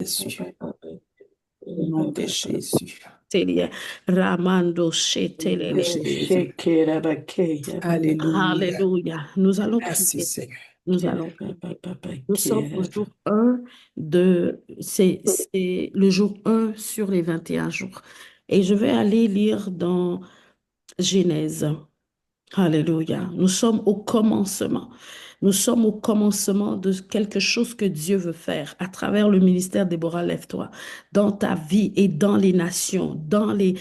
Jésus. Au nom de Jésus. Ramando Shetelele. Jésus. Alléluia. Alléluia. Nous allons Merci, prier. Seigneur. Nous allons. Nous sommes au jour 1 c'est le jour 1 sur les 21 jours. Et je vais aller lire dans Genèse. Alléluia. Nous sommes au commencement. Nous sommes au commencement de quelque chose que Dieu veut faire à travers le ministère Déborah, lève-toi, dans ta vie et dans les nations, dans les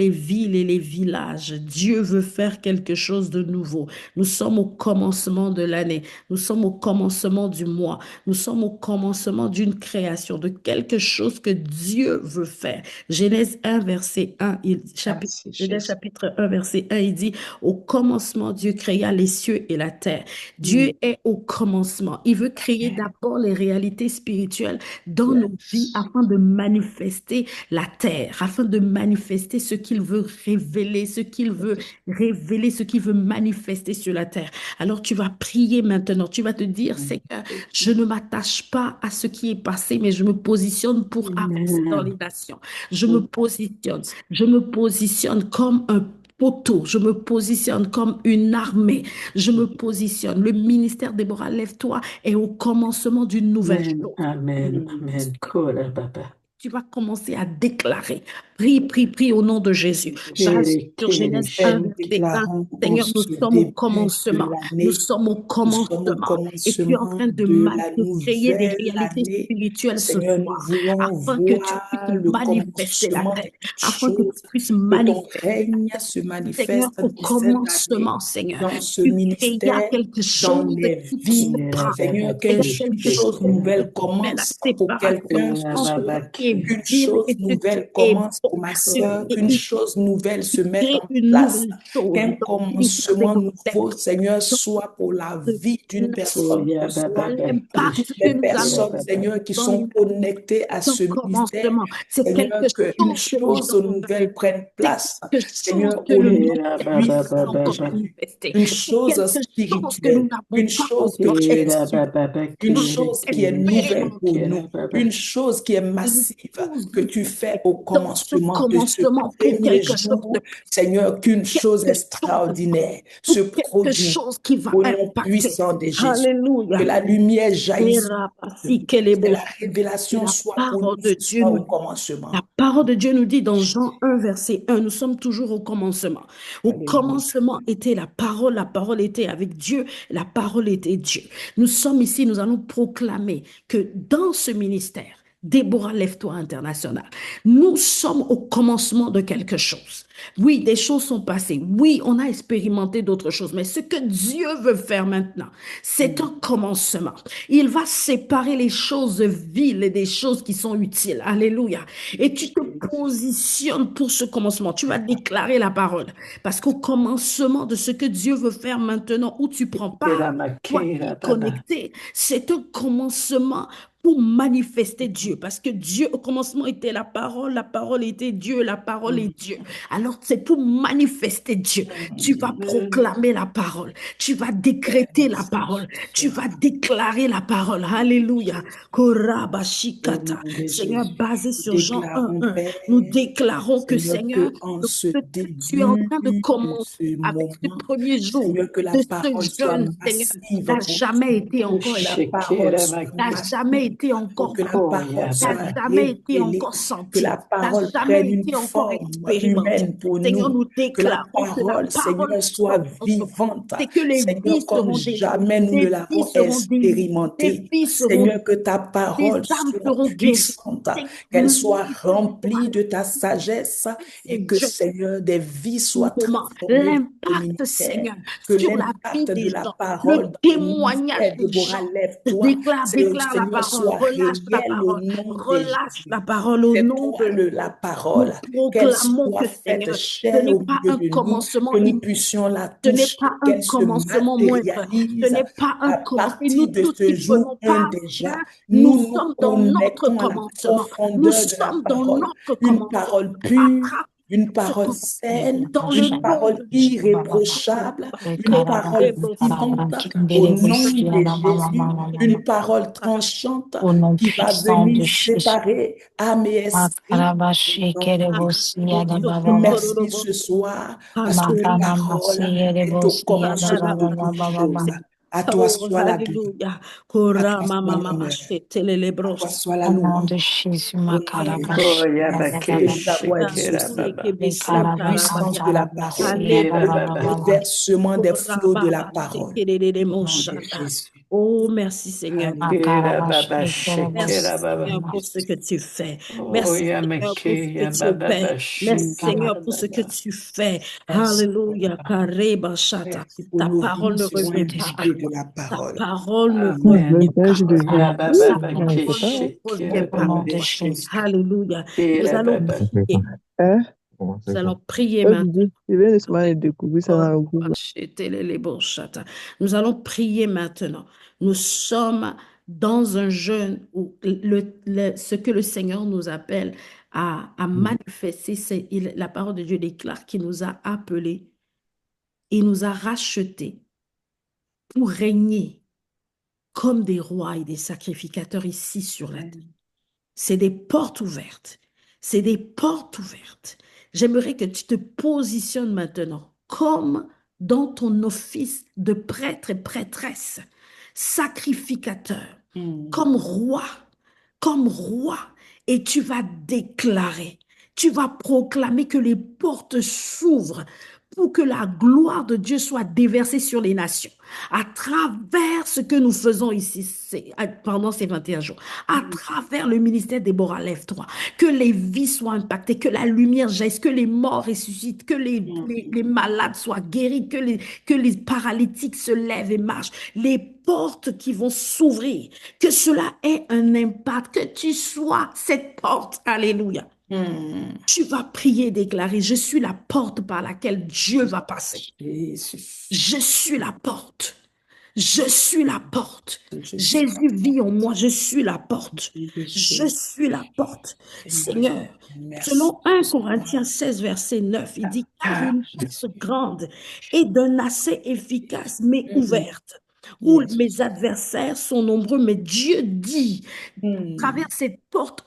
villes et les villages. Dieu veut faire quelque chose de nouveau. Nous sommes au commencement de l'année. Nous sommes au commencement du mois. Nous sommes au commencement d'une création, de quelque chose que Dieu veut faire. Genèse 1, verset 1, Merci, Genèse Jésus. chapitre 1, verset 1, il dit, au commencement, Dieu créa les cieux et la terre. Dieu est au commencement. Il veut créer d'abord les réalités spirituelles dans nos vies afin de manifester la terre, afin de manifester ce qu'il veut révéler, ce qu'il veut révéler, ce qu'il veut manifester sur la terre. Alors tu vas prier maintenant, tu vas te dire, Seigneur, je ne m'attache pas à ce qui est passé, mais je me positionne pour avancer dans les nations. Je me positionne comme un poteau, je me positionne comme une armée, je me positionne. Le ministère Déborah, lève-toi est au commencement d'une nouvelle chose. Amen. Amen. Tu vas commencer à déclarer. Prie, prie, prie au nom de Jésus. Base sur Genèse 1, Nous verset 1. déclarons en Seigneur, nous ce sommes au début de commencement. Nous l'année, sommes au nous sommes au commencement. Et tu es en commencement train de la de créer des nouvelle réalités année. spirituelles ce Seigneur, nous soir, voulons afin que tu puisses voir le manifester la commencement de terre, toutes afin que tu choses, puisses que ton manifester. règne se Seigneur, manifeste au dans cette année, commencement, Seigneur, dans ce tu créas ministère, quelque dans chose les qui vies. prend. Seigneur, Seigneur, qu'une quelque chose chose nouvelle qui fait la commence pour séparation quelqu'un ce entre ce soir, qui est qu'une vil chose et ce qui nouvelle est commence bon. pour ma Et, sœur, et qu'une il chose nouvelle se mette crée en une place, nouvelle chose qu'un dans le ministère des commencement nouveau, Seigneur, soit pour la vie d'une personne ce soir. l'impact Toutes que les nous allons personnes, Seigneur, qui dans les sont connectées à un ce ministère, commencement. C'est quelque Seigneur, qu'une chose que les chose gens vont faire. nouvelle prenne C'est place, quelque chose Seigneur, que au le nom monde n'a puissant pas de encore Jésus. manifesté. Une C'est chose quelque chose que nous spirituelle, n'avons une pas chose que encore tu institues, une chose qui est nouvelle pour expérimenté. nous, une chose qui est Une massive chose que tu fais au dans ce commencement de ce commencement pour premier quelque chose de jour, Seigneur, qu'une chose quelque chose extraordinaire se pour quelque produise chose qui va au nom impacter. puissant de Jésus. Que Alléluia. la lumière Et jaillisse, rapasi, quelle est que beau. la Et révélation la soit pour parole nous de ce Dieu soir nous au dit, commencement. la parole de Dieu nous dit dans Jean 1, verset 1, nous sommes toujours au commencement. Au Alléluia. commencement était la parole était avec Dieu, la parole était Dieu. Nous sommes ici, nous allons proclamer que dans ce ministère, Déborah, lève-toi international. Nous sommes au commencement de quelque chose. Oui, des choses sont passées. Oui, on a expérimenté d'autres choses. Mais ce que Dieu veut faire maintenant, c'est un commencement. Il va séparer les choses viles et des choses qui sont utiles. Alléluia. Et tu te positionnes pour ce commencement. Tu vas déclarer la parole. Parce qu'au commencement de ce que Dieu veut faire maintenant, où tu prends part, toi qui es connecté, c'est un commencement pour manifester Dieu. Parce que Dieu, au commencement, était la parole était Dieu, la parole est Dieu. Alors, c'est pour manifester Dieu. Tu vas proclamer la parole, tu vas décréter la parole, tu vas déclarer la parole. Alléluia. Au Korabashikata. nom de Seigneur, Jésus, basé nous sur Jean déclarons, 1:1, Père, nous déclarons que Seigneur, Seigneur, que en ce ce que tu es en début train de de commencer ce avec ce moment, premier jour Seigneur, que la de ce parole soit jeune Seigneur massive n'a pour jamais nous, été encore que la exprimé, parole soit n'a jamais massive, été pour encore que la parole n'a soit jamais été révélée, encore que la senti, n'a parole jamais prenne une été encore forme expérimenté. humaine pour Seigneur, nous, nous que la déclarons que la parole, parole Seigneur, son soit commencement, vivante, c'est que les Seigneur, vies comme seront délivrées, jamais nous les ne vies l'avons seront délivrées, les expérimenté. vies seront Seigneur, que ta des parole âmes soit seront guéries. puissante, Seigneur, qu'elle nous soit manifestons à remplie de ta sagesse et ces que, jeunes Seigneur, des vies soient moment, transformées dans ce l'impact, ministère, Seigneur, que sur la vie l'impact de des la gens, parole le dans le témoignage ministère de des gens. Déborah, lève-toi, Déclare la Seigneur, parole, soit réel au nom de relâche la Jésus. parole au C'est nom toi de la Jésus. Nous parole, qu'elle proclamons que soit faite Seigneur, ce chair n'est au pas milieu un de nous, commencement que nous inutile, puissions la ce n'est toucher, pas un qu'elle se commencement moindre, ce matérialise n'est pas un à commencement. Et nous partir de tous ce qui jour prenons 1 part, déjà. Seigneur, nous Nous nous sommes dans notre connectons à la commencement. Nous profondeur de la sommes dans parole, notre une commencement. parole pure, une parole saine, dans le une nom parole de Jésus. irréprochable, une parole vivante au nom de Jésus, une parole tranchante Au nom qui va puissant venir de Jésus. séparer âme et esprit. Merci ce soir parce que la parole est au commencement de toutes choses. À toi soit la gloire. Alléluia. À toi soit l'honneur. À toi soit la Au nom louange. de Jésus, Au nom de Jésus. Que ta voix est puissante. La puissance de la parole. Le versement des flots de la parole. Au nom de Jésus. Oh, merci Seigneur. Alléluia. Merci Seigneur pour ce que tu fais. Merci Seigneur pour ce que tu fais. Merci Seigneur pour ce que tu fais. Alléluia. Kareba Shata. Ta parole ne revient pas. De la Ta parole. parole ne Amen. revient pas. Au Ta nom parole ne revient au pas. nom de Jésus. Alléluia. Nous allons prier. Hein? Nous allons prier Je maintenant. viens de se mal découvrir ça dans le groupe. Nous allons prier maintenant. Nous sommes dans un jeûne où ce que le Seigneur nous appelle à manifester, la parole de Dieu déclare qu'il nous a appelés, il nous a rachetés pour régner comme des rois et des sacrificateurs ici sur la terre. C'est des portes ouvertes. C'est des portes ouvertes. J'aimerais que tu te positionnes maintenant comme dans ton office de prêtre et prêtresse, sacrificateur, comme roi, et tu vas déclarer, tu vas proclamer que les portes s'ouvrent pour que la gloire de Dieu soit déversée sur les nations, à travers ce que nous faisons ici pendant ces 21 jours, à travers le ministère Déborah Lève-toi, que les vies soient impactées, que la lumière jaillisse, que les morts ressuscitent, que les malades soient guéris, que les paralytiques se lèvent et marchent, les portes qui vont s'ouvrir, que cela ait un impact, que tu sois cette porte, alléluia. Tu vas prier, déclarer, je suis la porte par laquelle Dieu va passer. Je suis la porte. Je suis la porte. Jésus vit en moi, je suis la porte. Je suis la porte. Seigneur, selon 1 Corinthiens 16, verset 9, il dit, car une porte grande et d'un accès efficace, mais ouverte, où mes adversaires sont nombreux, mais Dieu dit, à travers cette porte,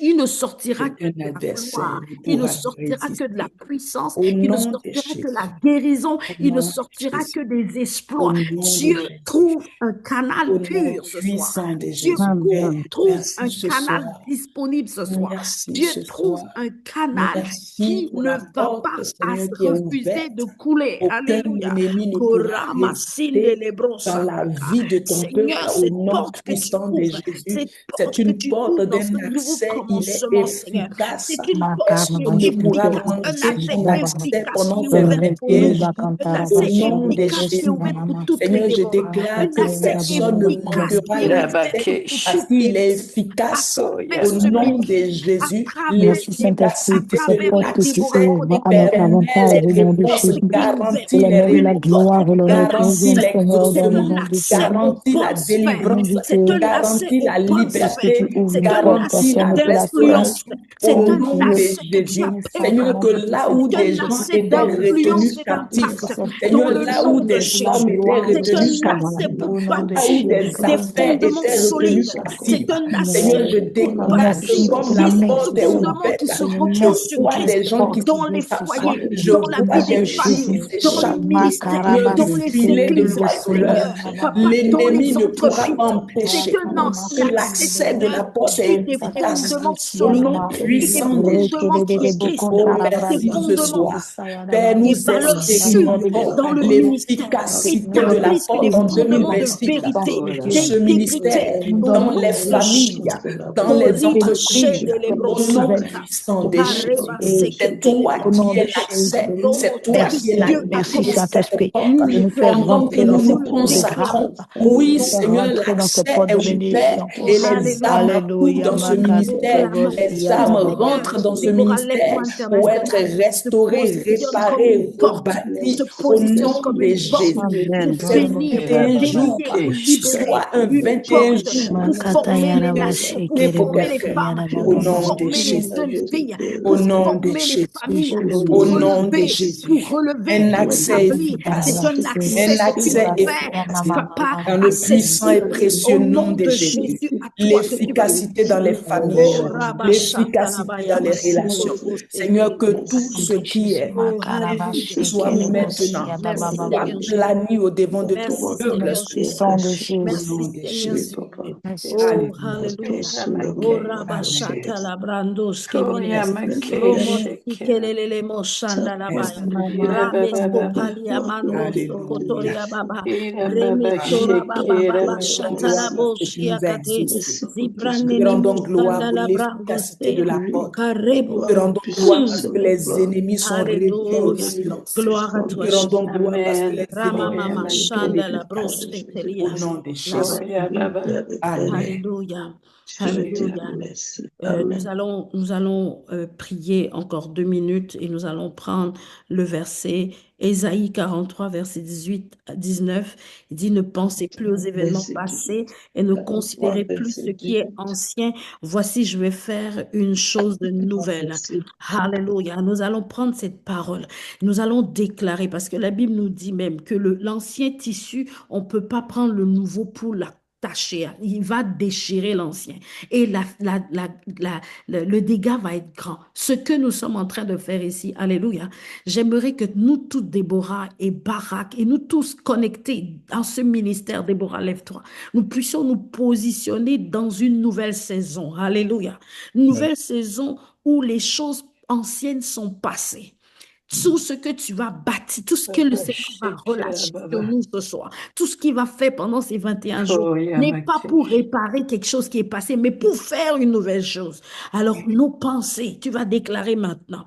il ne sortira que de la gloire, il ne sortira que de la puissance, il ne sortira que de la guérison, il ne sortira que des exploits. Dieu trouve un canal pur ce soir. Dieu trouve un canal disponible ce soir. Dieu trouve un canal qui ne va pas refuser de couler. Alléluia. Dans la vie de ton peuple, au nom puissant de Jésus, c'est une porte d'un accès, il est efficace. Personne ne pourra manquer ton accès pendant ces 21 jours. Au nom de Jésus, Seigneur, je déclare que personne ne manquera l'accès parce qu'il est efficace. Au nom de Jésus, l'efficacité de l'accès permet les réponses, garantit les réponses, garantit l'exaucement, garantit la délivrance, garantit la liberté, garantit la restauration. Au nom de Jésus, Seigneur, que là où des gens étaient retenus captifs, Seigneur, là où des hommes étaient retenus captifs, là où des affaires étaient retenues captives, Seigneur, je déclare que comme la porte est ouverte, je vois des gens qui dans les sont foyers, je dans la vois vie des des gens familles, qui dans les s'échappent, ministères, dans les filets de églises, l'oiseleur. Seigneur, L'ennemi dans ne les pourra entreprises. empêcher que l'accès de la porte est des efficace. fondements Au nom solides, puissant de des fondements qui Jésus. existent, Oh, des merci ce fondements soir. Père, nous des valeurs sûres expérimentons dans le ministère, l'efficacité de la établissent des porte en fondements de 2026 vérité, pour ce ministère, dans les familles, dans les entreprises, au nom puissant de Jésus. C'est toi qui es l'accès, c'est toi qui es la Merci, clé de cette Saint-Esprit. porte. Je nous fais Pendant que rentrer dans nous nous cette porte de consacrons, grâce. oui, Nous faire Seigneur, rentrer dans cette l'accès porte est de ouvert bénédiction. et les âmes courent Alléluia, dans ce ministère ministère, les âmes rentrent dans ce ministère pour être restaurées, réparées, rebâties au nom de Jésus. Ces 21 jours soient un 21 jours pour quelqu'un. Au nom de Jésus. Au nom de Jésus. Au nom de Jésus. Un accès efficace. Un accès efficace. Dans le puissant et précieux nom de Jésus. L'efficacité dans les familles. L'efficacité dans les relations. Seigneur, que tout ce qui est soit maintenant, soit plani au devant de ton peuple. Oh, hallelujah. Oh, Rabashata la brandos kemine. Romos kelele moshanda la baya. Rames kopalia mandos kotoria baba. Remes baba baba shata la boshia kate. Zibrane ni Rendons gloire moshanda pour la l'efficacité de brandos. l'apôtre. Karebo. Te rendons gloire parce que les ennemis sont réduits au Alléluia. silence. Gloire à toi. Te rendons gloire parce que les Rama ennemis mama shanda la brosse au nom de Jésus. Amen. Alléluia. Alléluia. Nous allons prier encore 2 minutes et nous allons prendre le verset Ésaïe 43, verset 18 à 19. Il dit, ne pensez plus aux événements passés et ne considérez plus ce qui est ancien. Voici, je vais faire une chose de nouvelle. Alléluia. Nous allons prendre cette parole. Nous allons déclarer, parce que la Bible nous dit même que l'ancien tissu, on ne peut pas prendre le nouveau pour l'attacher. Il va déchirer l'ancien. Et le dégât va être grand. Ce que nous sommes en train de faire ici, alléluia, j'aimerais que nous tous, Déborah et Barak, et nous tous connectés dans ce ministère, Déborah, lève-toi, nous puissions nous positionner dans une nouvelle saison, alléluia, une nouvelle saison où les choses anciennes sont passées. Tout ce que tu vas bâtir, tout ce que le Seigneur va relâcher sur nous ce soir, tout ce qu'il va faire pendant ces 21 jours, n'est pas pour réparer quelque chose qui est passé, mais pour faire une nouvelle chose. Alors, nos pensées, tu vas déclarer maintenant,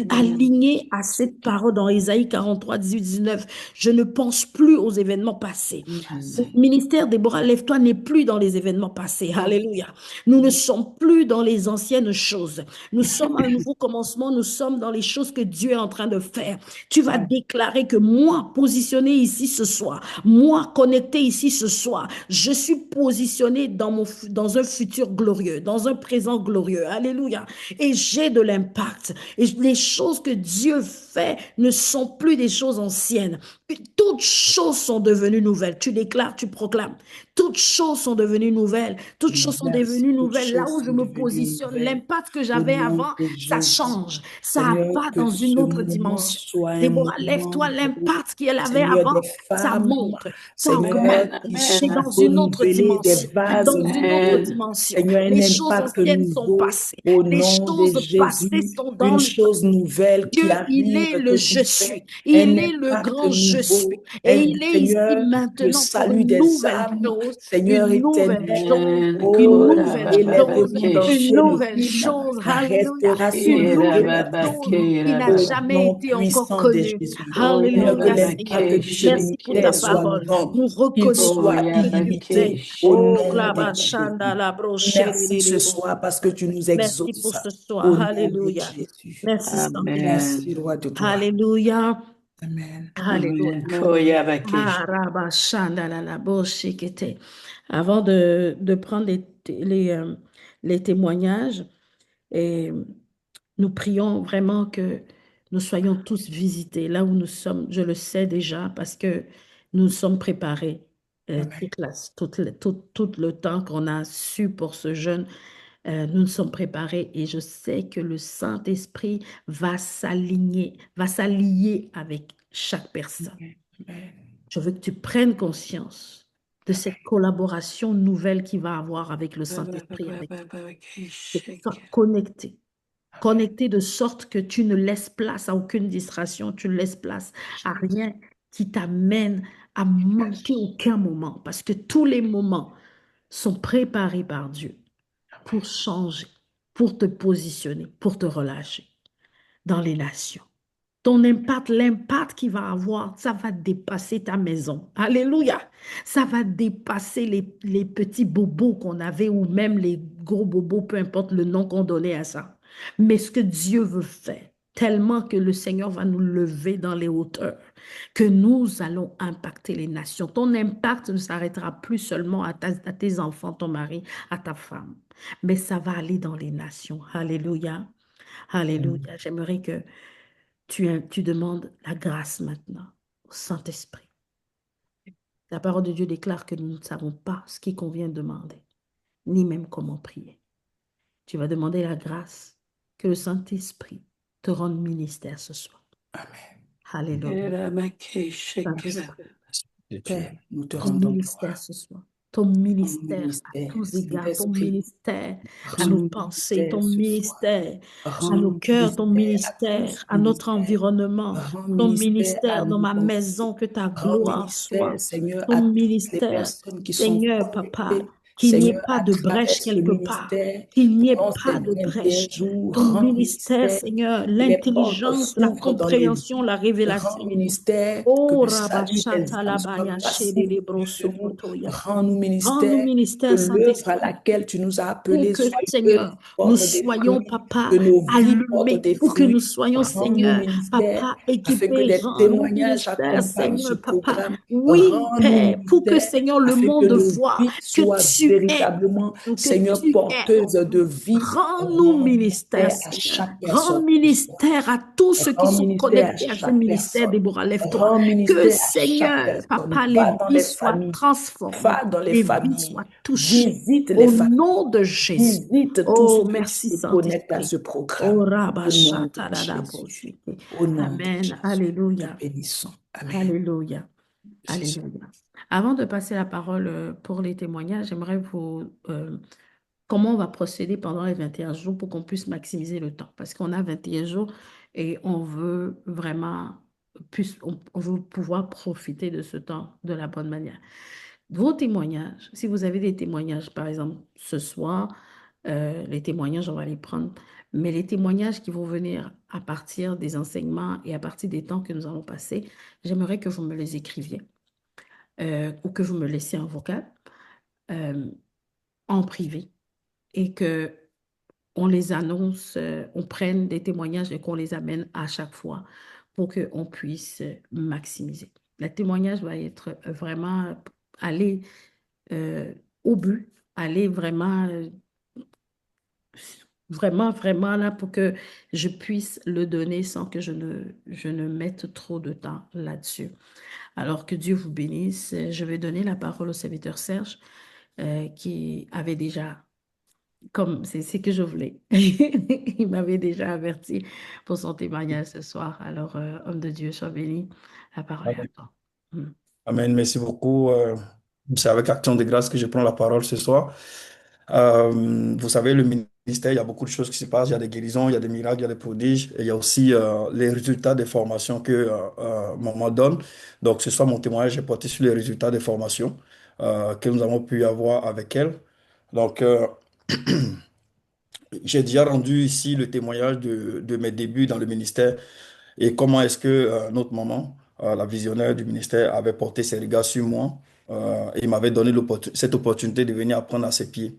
aligné à cette parole dans Ésaïe 43, 18, 19, je ne pense plus aux événements passés. Le ministère Déborah, lève-toi, n'est plus dans les événements passés. Alléluia. Nous ne sommes plus dans les anciennes choses. Nous sommes à un nouveau commencement. Nous sommes dans les choses que Dieu est en train de faire. Tu vas déclarer que moi, positionné ici ce soir, moi, connecté ici ce soir, je suis positionné dans un futur glorieux, dans un présent glorieux. Alléluia. Et j'ai de l'impact. Et les choses que Dieu fait ne sont plus des choses anciennes. Toutes choses sont devenues nouvelles. Tu déclares, tu proclames. Toutes choses sont devenues nouvelles. Toutes choses sont devenues nouvelles. Là où je me positionne, l'impact que j'avais avant, ça change. Ça va dans une autre dimension. Déborah, lève-toi, l'impact qu'elle avait avant, ça monte, ça augmente. C'est dans une autre dimension. Dans une autre dimension. Les choses anciennes sont passées. Les choses passées sont dans une chose nouvelle qui Dieu, arrive. il est le je suis. Il est le grand je suis. Et il est ici maintenant pour une nouvelle chose. Seigneur, Une nouvelle chose. Une nouvelle chose. Alléluia. Une nouvelle chose qui n'a jamais été encore connue. Alléluia, Seigneur. Merci pour ta parole. Nous reconnaissons illimité. Oh, Glabashanda, la brochette. Merci ce soir parce que tu nous exauces. Merci pour ce soir. Alléluia. Merci, Merci, roi de gloire. Alléluia. Amen. Alléluia. Avant de prendre les témoignages, et nous prions vraiment que nous soyons tous visités là où nous sommes. Je le sais déjà parce que nous sommes préparés tout le temps qu'on a su pour ce jeûne. Nous nous sommes préparés et je sais que le Saint-Esprit va s'allier avec chaque personne. Je veux que tu prennes conscience de cette collaboration nouvelle qu'il va avoir avec le Saint-Esprit. Que tu sois connecté de sorte que tu ne laisses place à aucune distraction, tu ne laisses place à rien qui t'amène à manquer aucun moment, parce que tous les moments sont préparés par Dieu pour changer, pour te positionner, pour te relâcher dans les nations. Ton impact, l'impact qu'il va avoir, ça va dépasser ta maison. Alléluia. Ça va dépasser les petits bobos qu'on avait ou même les gros bobos, peu importe le nom qu'on donnait à ça. Mais ce que Dieu veut faire, tellement que le Seigneur va nous lever dans les hauteurs, que nous allons impacter les nations. Ton impact ne s'arrêtera plus seulement à tes enfants, ton mari, à ta femme, mais ça va aller dans les nations. Alléluia. Alléluia. J'aimerais que tu demandes la grâce maintenant au Saint-Esprit. La parole de Dieu déclare que nous ne savons pas ce qu'il convient de demander, ni même comment prier. Tu vas demander la grâce que le Saint-Esprit te rende ministère ce soir. Amen. Alléluia. Saint-Esprit, De Dieu, nous te ton rendons ministère gloire. ce soir. Ton Ton ministère à ministère, tous égards, ton Saint-Esprit, ministère à rends nos nous pensées, ministère ton ce soir. ministère à Rends nos nous cœurs, ton ministère à ministère tous, à notre ministère. environnement, Rends ton ministère à ministère dans nos ma pensées. maison, que ta Rends gloire ministère, soit. Seigneur, Ton à toutes les ministère, personnes qui sont Seigneur, papa, connectées. qu'il n'y ait Seigneur, pas à de travers brèche ce quelque part, ministère, qu'il n'y ait pendant pas ces de 21 brèche. jours, Ton rends ministère, ministère, Seigneur, que les portes l'intelligence, la s'ouvrent dans les compréhension, vies. la Rends révélation. ministère, que Oh, le salut des Rabashata âmes soit Labaya facile Shede au milieu de nous. Brosokotoya. Rends-nous Rends-nous ministère, que ministère, l'œuvre à Saint-Esprit, laquelle tu nous as pour appelés que, soit une œuvre Seigneur, qui nous porte des soyons, fruits, que papa, nos vies portent allumés, des pour que nous fruits. soyons, Rends-nous Seigneur, ministère, papa, afin que équipés. des Rends-nous témoignages ministère, accompagnent ce Seigneur, papa. programme. Oui, Rends-nous Père, pour que, ministère, Seigneur, le afin que monde nos voit vies que soient tu es, véritablement, que Seigneur, tu es. porteuses de vie. Rends-nous Rends ministère, ministère à Seigneur. chaque Rends personne ce soir. ministère à tous ceux qui Rends sont ministère à connectés à ce chaque ministère, personne. Déborah, lève-toi. Rends Que, ministère à chaque Seigneur, personne. papa, les Va dans vies les soient familles. transformées, Va dans les les vies familles. soient touchées. Visite les Au familles. nom de Jésus. Visite tous Oh, ceux qui merci se connectent à Saint-Esprit. ce Oh, programme. Au nom de Jésus. Rabashatarabosiki. Au nom de Amen. Jésus. Nous te Alléluia. bénissons. Amen. Alléluia. Alléluia. Avant de passer la parole pour les témoignages, j'aimerais vous... comment on va procéder pendant les 21 jours pour qu'on puisse maximiser le temps. Parce qu'on a 21 jours et on veut vraiment... on veut pouvoir profiter de ce temps de la bonne manière. Vos témoignages, si vous avez des témoignages, par exemple, ce soir, les témoignages, on va les prendre, mais les témoignages qui vont venir à partir des enseignements et à partir des temps que nous allons passer, j'aimerais que vous me les écriviez ou que vous me laissiez en vocal, euh, en privé, et que on les annonce, on prenne des témoignages et qu'on les amène à chaque fois pour qu'on puisse maximiser. Le témoignage va être vraiment aller au but, aller vraiment, vraiment là pour que je puisse le donner sans que je ne mette trop de temps là-dessus. Alors que Dieu vous bénisse. Je vais donner la parole au serviteur Serge qui avait déjà, comme c'est ce que je voulais, il m'avait déjà averti pour son témoignage ce soir. Alors, homme de Dieu, sois béni. La parole est à Amen. toi. Mm. Amen. Merci beaucoup. C'est avec action de grâce que je prends la parole ce soir. Vous savez, le ministère, il y a beaucoup de choses qui se passent. Il y a des guérisons, il y a des miracles, il y a des prodiges. Et il y a aussi les résultats des formations que maman donne. Donc, ce soir, mon témoignage est porté sur les résultats des formations que nous avons pu avoir avec elle. Donc, j'ai déjà rendu ici le témoignage de mes débuts dans le ministère et comment est-ce que notre maman, la visionnaire du ministère, avait porté ses regards sur moi et m'avait donné cette opportunité de venir apprendre à ses pieds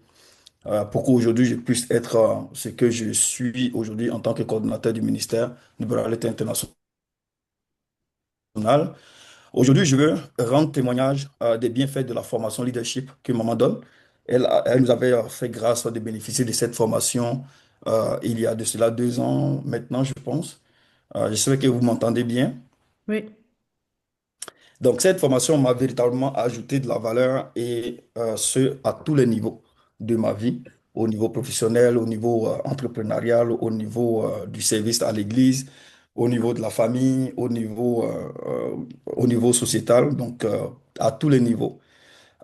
pour qu'aujourd'hui je puisse être ce que je suis aujourd'hui en tant que coordonnateur du ministère de Moralité internationale. Aujourd'hui, je veux rendre témoignage des bienfaits de la formation leadership que maman donne. Elle nous avait fait grâce de bénéficier de cette formation il y a de cela 2 ans maintenant, je pense. J'espère que vous m'entendez bien. Oui. Donc, cette formation m'a véritablement ajouté de la valeur et ce, à tous les niveaux de ma vie, au niveau professionnel, au niveau entrepreneurial, au niveau du service à l'Église, au niveau de la famille, au niveau sociétal, donc à tous les niveaux.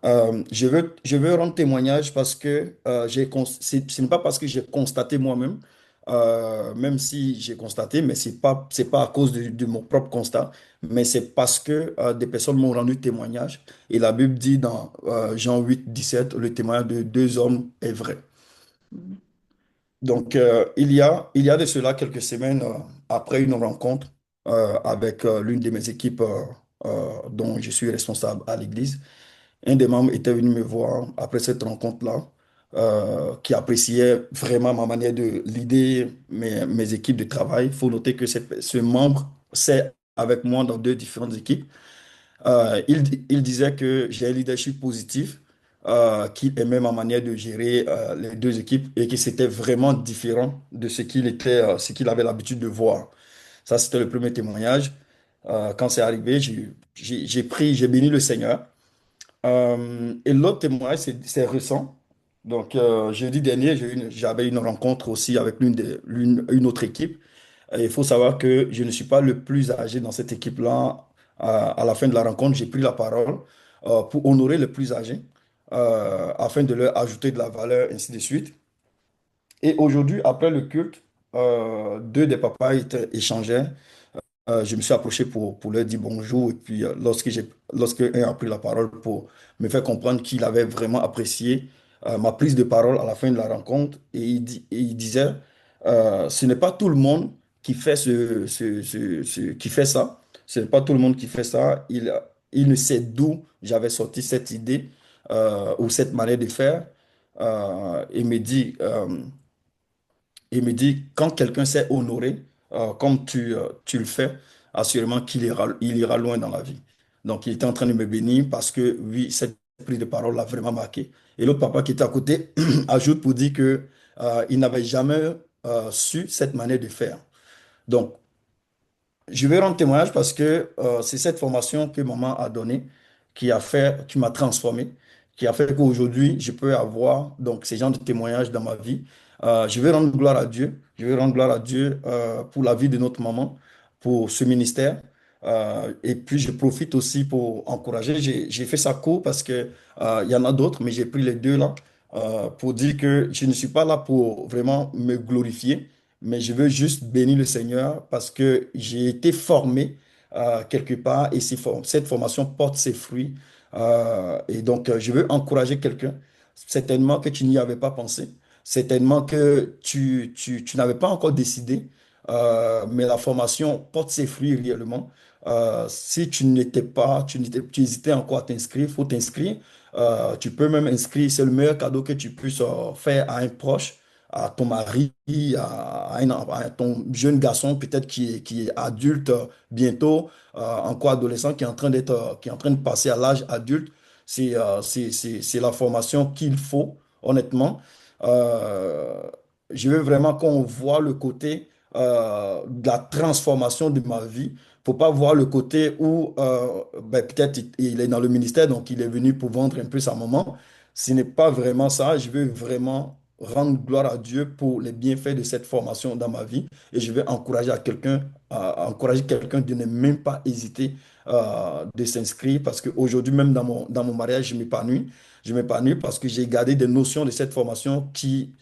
Je veux rendre témoignage parce que ce n'est pas parce que j'ai constaté moi-même, même si j'ai constaté, mais c'est pas à cause de mon propre constat, mais c'est parce que des personnes m'ont rendu témoignage. Et la Bible dit dans Jean 8, 17, le témoignage de 2 hommes est vrai. Donc, il y a de cela quelques semaines après une rencontre. avec l'une de mes équipes dont je suis responsable à l'église. Un des membres était venu me voir après cette rencontre-là, qui appréciait vraiment ma manière de leader mes équipes de travail. Il faut noter que ce membre, c'est avec moi dans deux différentes équipes. Il disait que j'ai un leadership positif, qu'il aimait ma manière de gérer les deux équipes et que c'était vraiment différent de ce qu'il avait l'habitude de voir. Ça, c'était le premier témoignage. Quand c'est arrivé, j'ai béni le Seigneur. Et l'autre témoignage, c'est récent. Donc, jeudi dernier, j'avais une rencontre aussi avec une autre équipe. Et il faut savoir que je ne suis pas le plus âgé dans cette équipe-là. À la fin de la rencontre, j'ai pris la parole pour honorer les plus âgés, afin de leur ajouter de la valeur, ainsi de suite. Et aujourd'hui, après le culte, deux des papas échangeaient. Je me suis approché pour leur dire bonjour. Et puis, lorsque un a pris la parole pour me faire comprendre qu'il avait vraiment apprécié ma prise de parole à la fin de la rencontre, et il disait, ce n'est pas tout le monde qui fait qui fait ça. Ce n'est pas tout le monde qui fait ça. Il ne sait d'où j'avais sorti cette idée ou cette manière de faire. Il me dit, quand quelqu'un s'est honoré, comme tu le fais, assurément il ira loin dans la vie. Donc, il était en train de me bénir parce que, oui, cette prise de parole l'a vraiment marqué. Et l'autre papa qui était à côté ajoute pour dire que, il n'avait jamais su cette manière de faire. Donc, je vais rendre témoignage parce que c'est cette formation que maman a donnée qui m'a transformé, qui a fait qu'aujourd'hui, je peux avoir donc ces genres de témoignages dans ma vie. Je vais rendre gloire à Dieu. Je vais rendre gloire à Dieu pour la vie de notre maman, pour ce ministère. Et puis, je profite aussi pour encourager. J'ai fait ça court parce que il y en a d'autres, mais j'ai pris les deux là pour dire que je ne suis pas là pour vraiment me glorifier, mais je veux juste bénir le Seigneur parce que j'ai été formé quelque part et cette formation porte ses fruits. Et donc, je veux encourager quelqu'un, certainement que tu n'y avais pas pensé, certainement que tu n'avais pas encore décidé, mais la formation porte ses fruits réellement. Si tu hésitais encore à t'inscrire, il faut t'inscrire. Tu peux même inscrire, c'est le meilleur cadeau que tu puisses faire à un proche, à ton mari, à ton jeune garçon peut-être qui est adulte bientôt, encore adolescent, qui est en train de passer à l'âge adulte. C'est la formation qu'il faut, honnêtement. Euh, je veux vraiment qu'on voit le côté de la transformation de ma vie. Faut pas voir le côté où ben, peut-être il est dans le ministère, donc il est venu pour vendre un peu sa maman. Ce n'est pas vraiment ça. Je veux vraiment rendre gloire à Dieu pour les bienfaits de cette formation dans ma vie. Et je vais encourager quelqu'un de ne même pas hésiter de s'inscrire parce qu'aujourd'hui, même dans mon mariage, je m'épanouis. Je m'épanouis parce que j'ai gardé des notions de cette formation qui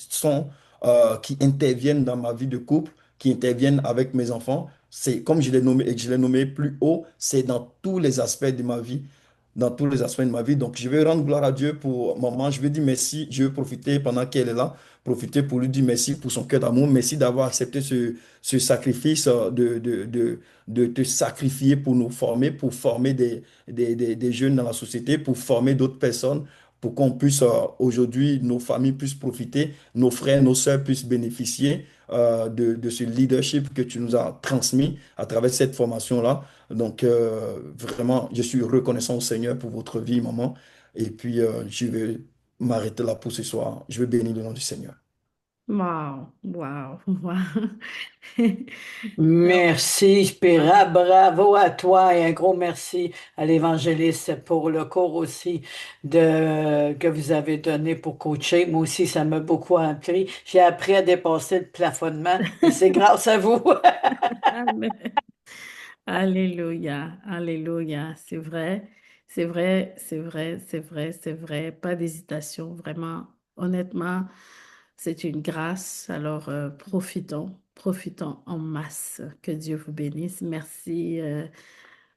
interviennent dans ma vie de couple, qui interviennent avec mes enfants. C'est comme je l'ai nommé et que je l'ai nommé plus haut, c'est dans tous les aspects de ma vie, dans tous les aspects de ma vie. Donc, je vais rendre gloire à Dieu pour maman. Je vais dire merci. Je vais profiter pendant qu'elle est là, profiter pour lui dire merci pour son cœur d'amour. Merci d'avoir accepté ce sacrifice de te sacrifier pour nous former, pour former des jeunes dans la société, pour former d'autres personnes, pour qu'on puisse aujourd'hui, nos familles puissent profiter, nos frères, nos sœurs puissent bénéficier de ce leadership que tu nous as transmis à travers cette formation-là. Donc, vraiment, je suis reconnaissant au Seigneur pour votre vie, maman. Et puis, je vais m'arrêter là pour ce soir. Je vais bénir le nom du Seigneur. Wow, wow, wow. Merci, Spira. Bravo à toi et un gros merci à l'évangéliste pour le cours aussi que vous avez donné pour coacher. Moi aussi, ça m'a beaucoup appris. J'ai appris à dépasser le plafonnement et c'est grâce à vous. Amen. Alléluia, alléluia. C'est vrai, c'est vrai, c'est vrai, c'est vrai, c'est vrai. Pas d'hésitation, vraiment. Honnêtement, c'est une grâce. Alors, profitons, profitons en masse. Que Dieu vous bénisse. Merci,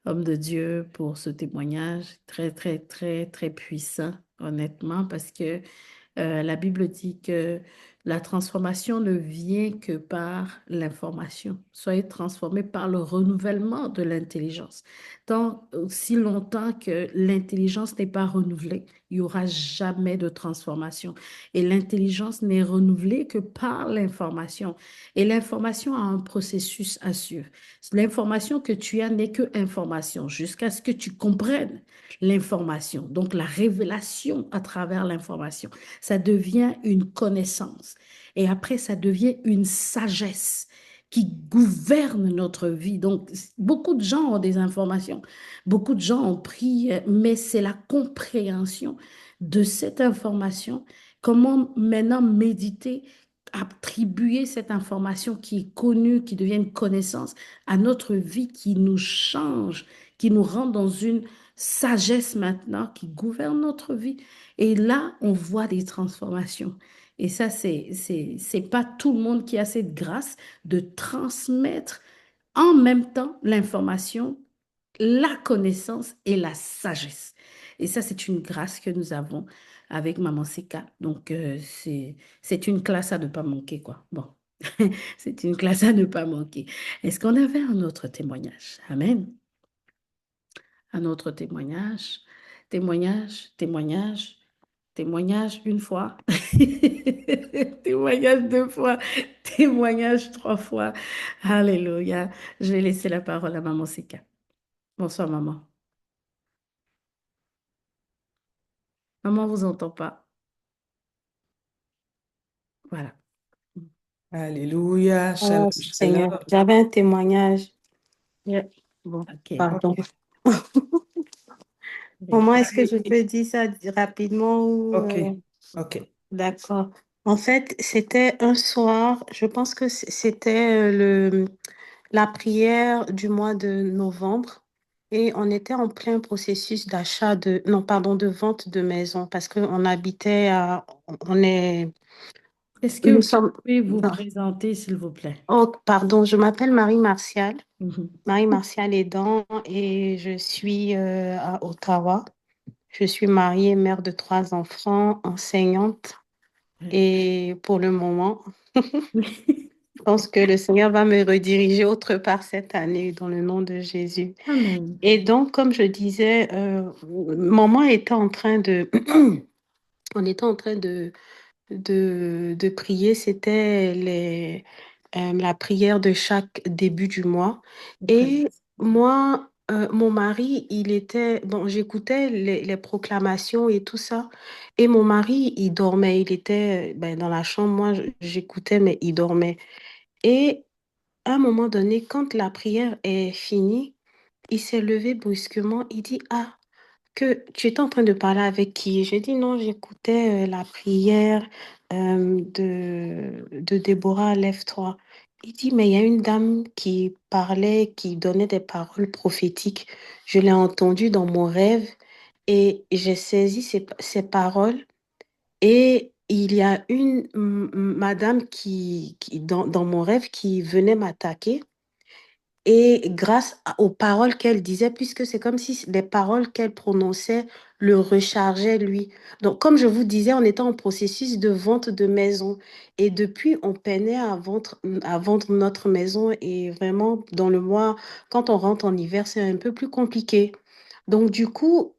homme de Dieu, pour ce témoignage très, très, très, très puissant, honnêtement, parce que la Bible dit que La transformation ne vient que par l'information. Soyez transformés par le renouvellement de l'intelligence. Tant aussi longtemps que l'intelligence n'est pas renouvelée, il n'y aura jamais de transformation. Et l'intelligence n'est renouvelée que par l'information. Et l'information a un processus à suivre. L'information que tu as n'est que information jusqu'à ce que tu comprennes l'information. Donc la révélation à travers l'information, ça devient une connaissance. Et après, ça devient une sagesse qui gouverne notre vie. Donc, beaucoup de gens ont des informations, beaucoup de gens ont pris, mais c'est la compréhension de cette information. Comment maintenant méditer, attribuer cette information qui est connue, qui devient une connaissance à notre vie, qui nous change, qui nous rend dans une sagesse maintenant, qui gouverne notre vie. Et là, on voit des transformations. Et ça, c'est pas tout le monde qui a cette grâce de transmettre en même temps l'information, la connaissance et la sagesse. Et ça, c'est une grâce que nous avons avec Maman Seka. Donc, c'est une classe à ne pas manquer, quoi. Bon, c'est une classe à ne pas manquer. Est-ce qu'on avait un autre témoignage? Amen. Un autre témoignage, témoignage, témoignage, témoignage une fois, témoignage deux fois, témoignage trois fois. Alléluia. Je vais laisser la parole à Maman Sika. Bonsoir, maman. Maman vous entend pas. Voilà. Alléluia. Oh, Shalom, Seigneur, shalom. j'avais un témoignage. Yeah. Bon, OK. pardon. Oui. Comment est-ce que je peux dire ça rapidement ou, Ok, ok. D'accord. En fait, c'était un soir, je pense que c'était la prière du mois de novembre et on était en plein processus d'achat non, pardon, de vente de maison parce qu'on habitait on est, Est-ce que nous vous sommes, pouvez vous non. présenter, s'il vous plaît? Oh, pardon, je m'appelle Marie Martial. Mhm. Marie Martial Aidant et je suis à Ottawa. Je suis mariée, mère de 3 enfants, enseignante et pour le moment, je pense que le Seigneur va me rediriger autre part cette année dans le nom de Jésus. Amen. Et donc, comme je disais, maman était en train de, on était en train de prier. C'était la prière de chaque début du mois. Très bien. Et moi, mon mari, il était, bon, j'écoutais les proclamations et tout ça. Et mon mari, il dormait. Il était ben, dans la chambre. Moi, j'écoutais, mais il dormait. Et à un moment donné, quand la prière est finie, il s'est levé brusquement. Il dit, ah, que tu étais en train de parler avec qui? J'ai dit non, j'écoutais la prière de Déborah, lève-toi. Il dit, mais il y a une dame qui parlait, qui donnait des paroles prophétiques. Je l'ai entendue dans mon rêve et j'ai saisi ces paroles. Et il y a une madame dans mon rêve qui venait m'attaquer. Et grâce aux paroles qu'elle disait, puisque c'est comme si les paroles qu'elle prononçait le rechargeaient lui. Donc, comme je vous disais, on était en processus de vente de maison. Et depuis, on peinait à vendre notre maison. Et vraiment, dans le mois, quand on rentre en hiver, c'est un peu plus compliqué. Donc, du coup,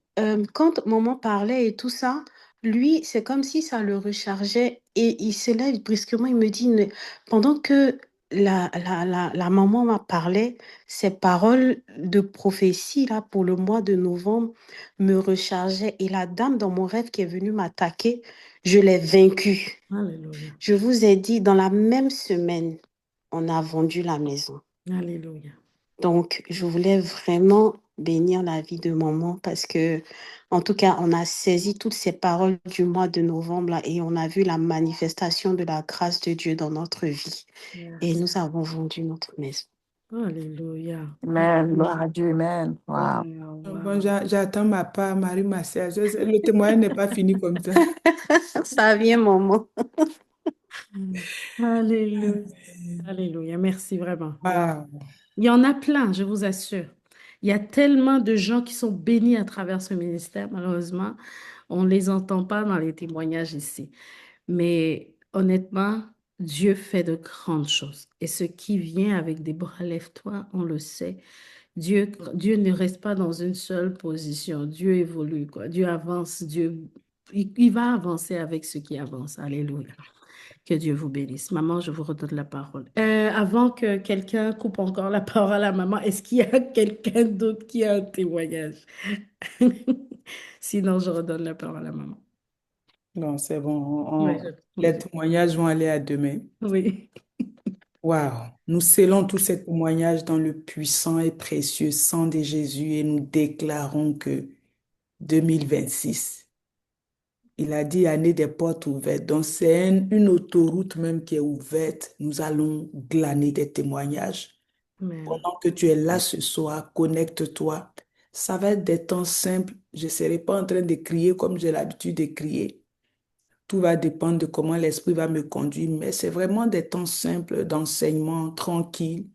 quand maman parlait et tout ça, lui, c'est comme si ça le rechargeait. Et il se lève brusquement, il me dit, pendant que la maman m'a parlé, ces paroles de prophétie là pour le mois de novembre me rechargeaient. Et la dame dans mon rêve qui est venue m'attaquer, je l'ai vaincue. Alléluia. Je vous ai dit, dans la même semaine, on a vendu la maison. Alléluia. Donc, je voulais vraiment bénir la vie de maman parce que, en tout cas, on a saisi toutes ces paroles du mois de novembre là, et on a vu la manifestation de la grâce de Dieu dans notre vie. Et Yes. nous avons vendu notre maison. Alléluia. Amen. Gloire à Dieu. Amen. Wow. Wow, Bon, wow. j'attends ma part, Marie Martial. Le témoignage n'est pas fini comme ça. Ça vient, maman. Alléluia. Alléluia. Merci vraiment. Wow. Wow. Il y en a plein, je vous assure. Il y a tellement de gens qui sont bénis à travers ce ministère. Malheureusement, on ne les entend pas dans les témoignages ici. Mais Honnêtement, Dieu fait de grandes choses. Et ce qui vient avec Déborah, lève-toi, on le sait. Dieu ne reste pas dans une seule position. Dieu évolue, quoi. Dieu avance, il va avancer avec ce qui avance. Alléluia. Que Dieu vous bénisse. Maman, je vous redonne la parole. Avant que quelqu'un coupe encore la parole à maman, est-ce qu'il y a quelqu'un d'autre qui a un témoignage? Sinon, je redonne la parole à maman. Non, c'est bon. Oui, Les témoignages vont aller à demain. oui. Waouh! Nous scellons tous ces témoignages dans le puissant et précieux sang de Jésus et nous déclarons que 2026, il a dit année des portes ouvertes. Donc, c'est une autoroute même qui est ouverte. Nous allons glaner des témoignages. Amen. Pendant que tu es là ce soir, connecte-toi. Ça va être des temps simples. Je ne serai pas en train de crier comme j'ai l'habitude de crier. Tout va dépendre de comment l'Esprit va me conduire, mais c'est vraiment des temps simples d'enseignement tranquille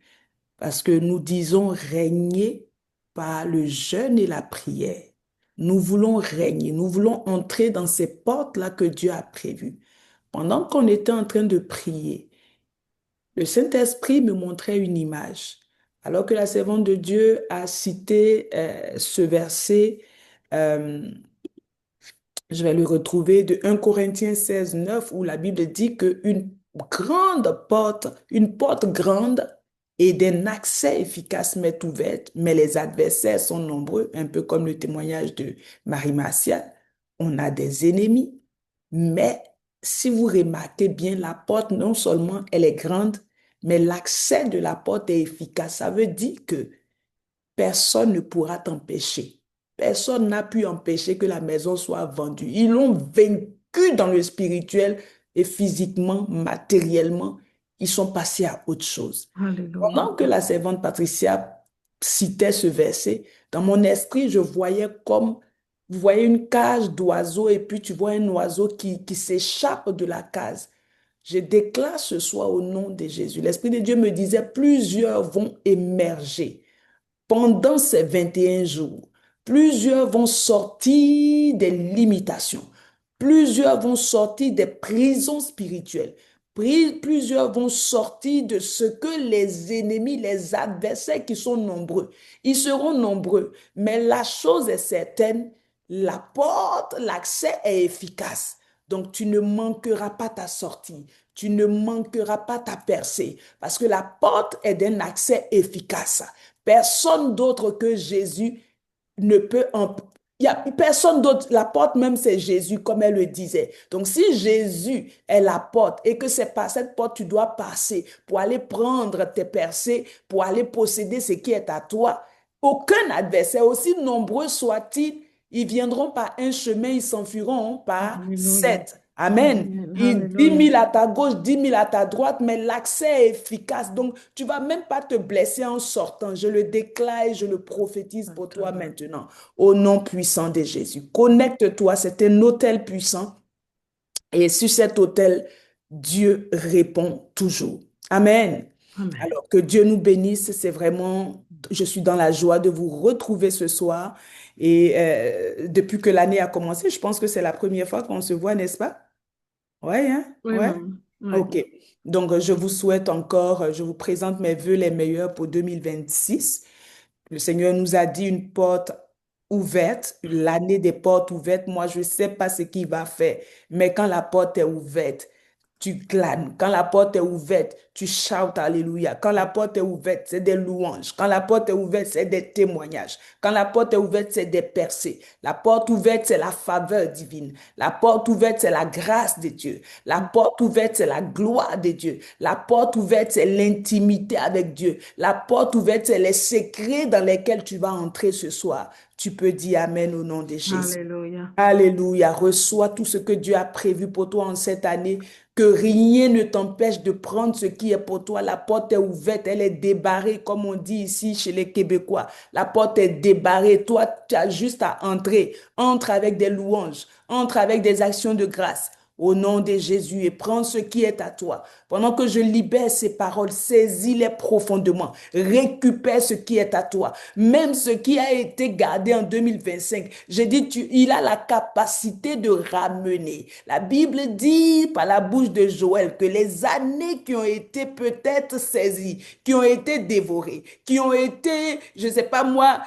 parce que nous disons régner par le jeûne et la prière. Nous voulons régner, nous voulons entrer dans ces portes-là que Dieu a prévues. Pendant qu'on était en train de prier, le Saint-Esprit me montrait une image. Alors que la servante de Dieu a cité ce verset, euh, je vais le retrouver de 1 Corinthiens 16, 9, où la Bible dit qu'une grande porte, une porte grande et d'un accès efficace m'est ouverte, mais les adversaires sont nombreux, un peu comme le témoignage de Marie Martial. On a des ennemis, mais si vous remarquez bien, la porte, non seulement elle est grande, mais l'accès de la porte est efficace. Ça veut dire que personne ne pourra t'empêcher. Personne n'a pu empêcher que la maison soit vendue. Ils l'ont vaincu dans le spirituel et physiquement, matériellement. Ils sont passés à autre chose. Alléluia. Pendant que la servante Patricia citait ce verset, dans mon esprit, je voyais comme, vous voyez une cage d'oiseaux et puis tu vois un oiseau qui s'échappe de la case. Je déclare ce soir au nom de Jésus. L'Esprit de Dieu me disait, plusieurs vont émerger pendant ces 21 jours. Plusieurs vont sortir des limitations. Plusieurs vont sortir des prisons spirituelles. Plusieurs vont sortir de ce que les ennemis, les adversaires qui sont nombreux, ils seront nombreux. Mais la chose est certaine, la porte, l'accès est efficace. Donc, tu ne manqueras pas ta sortie. Tu ne manqueras pas ta percée. Parce que la porte est d'un accès efficace. Personne d'autre que Jésus ne peut il n'y a personne d'autre. La porte même, c'est Jésus, comme elle le disait. Donc, si Jésus est la porte et que c'est par cette porte tu dois passer pour aller prendre tes percées, pour aller posséder ce qui est à toi, aucun adversaire, aussi nombreux soit-il, ils viendront par un chemin, ils s'enfuiront par sept. Amen. 10 000 à ta gauche, 10 000 à ta droite, mais l'accès est efficace. Donc, tu ne vas même pas te blesser en sortant. Je le déclare et je le prophétise pour toi maintenant. Au nom puissant de Jésus. Connecte-toi, c'est un autel puissant. Et sur cet autel, Dieu répond toujours. Amen. Amen. Alors que Dieu nous bénisse, c'est vraiment, je suis dans la joie de vous retrouver ce soir. Et depuis que l'année a commencé, je pense que c'est la première fois qu'on se voit, n'est-ce pas? Ouais, hein? Oui, Ouais. maman. Ouais. OK. Donc, je vous souhaite encore, je vous présente mes vœux les meilleurs pour 2026. Le Seigneur nous a dit une porte ouverte, l'année des portes ouvertes. Moi, je ne sais pas ce qu'il va faire, mais quand la porte est ouverte, tu glanes. Quand la porte est ouverte, tu shoutes Alléluia. Quand la porte est ouverte, c'est des louanges. Quand la porte est ouverte, c'est des témoignages. Quand la porte est ouverte, c'est des percées. La porte ouverte, c'est la faveur divine. La porte ouverte, c'est la grâce de Dieu. La porte ouverte, c'est la gloire de Dieu. La porte ouverte, c'est l'intimité avec Dieu. La porte ouverte, c'est les secrets dans lesquels tu vas entrer ce soir. Tu peux dire Amen au nom de Jésus. Alléluia. Alléluia. Reçois tout ce que Dieu a prévu pour toi en cette année. Que rien ne t'empêche de prendre ce qui est pour toi. La porte est ouverte, elle est débarrée, comme on dit ici chez les Québécois. La porte est débarrée. Toi, tu as juste à entrer. Entre avec des louanges. Entre avec des actions de grâce. au nom de Jésus, et prends ce qui est à toi. Pendant que je libère ces paroles, saisis-les profondément. Récupère ce qui est à toi. Même ce qui a été gardé en 2025. J'ai dit, il a la capacité de ramener. La Bible dit par la bouche de Joël que les années qui ont été peut-être saisies, qui ont été dévorées, qui ont été, je ne sais pas moi,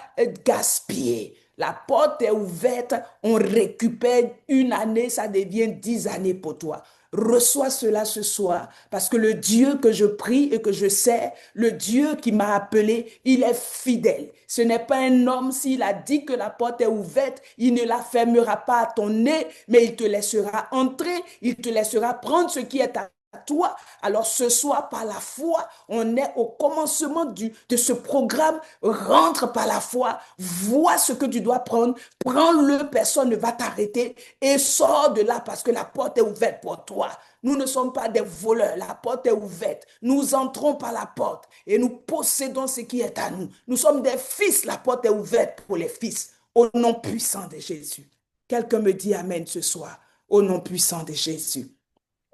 gaspillées. La porte est ouverte, on récupère une année, ça devient 10 années pour toi. Reçois cela ce soir, parce que le Dieu que je prie et que je sais, le Dieu qui m'a appelé, il est fidèle. Ce n'est pas un homme, s'il a dit que la porte est ouverte, il ne la fermera pas à ton nez, mais il te laissera entrer, il te laissera prendre ce qui est à toi. Alors ce soir, par la foi, on est au commencement de ce programme. Rentre par la foi, vois ce que tu dois prendre, prends-le, personne ne va t'arrêter et sors de là parce que la porte est ouverte pour toi. Nous ne sommes pas des voleurs, la porte est ouverte. Nous entrons par la porte et nous possédons ce qui est à nous. Nous sommes des fils, la porte est ouverte pour les fils, au nom puissant de Jésus. Quelqu'un me dit Amen ce soir, au nom puissant de Jésus.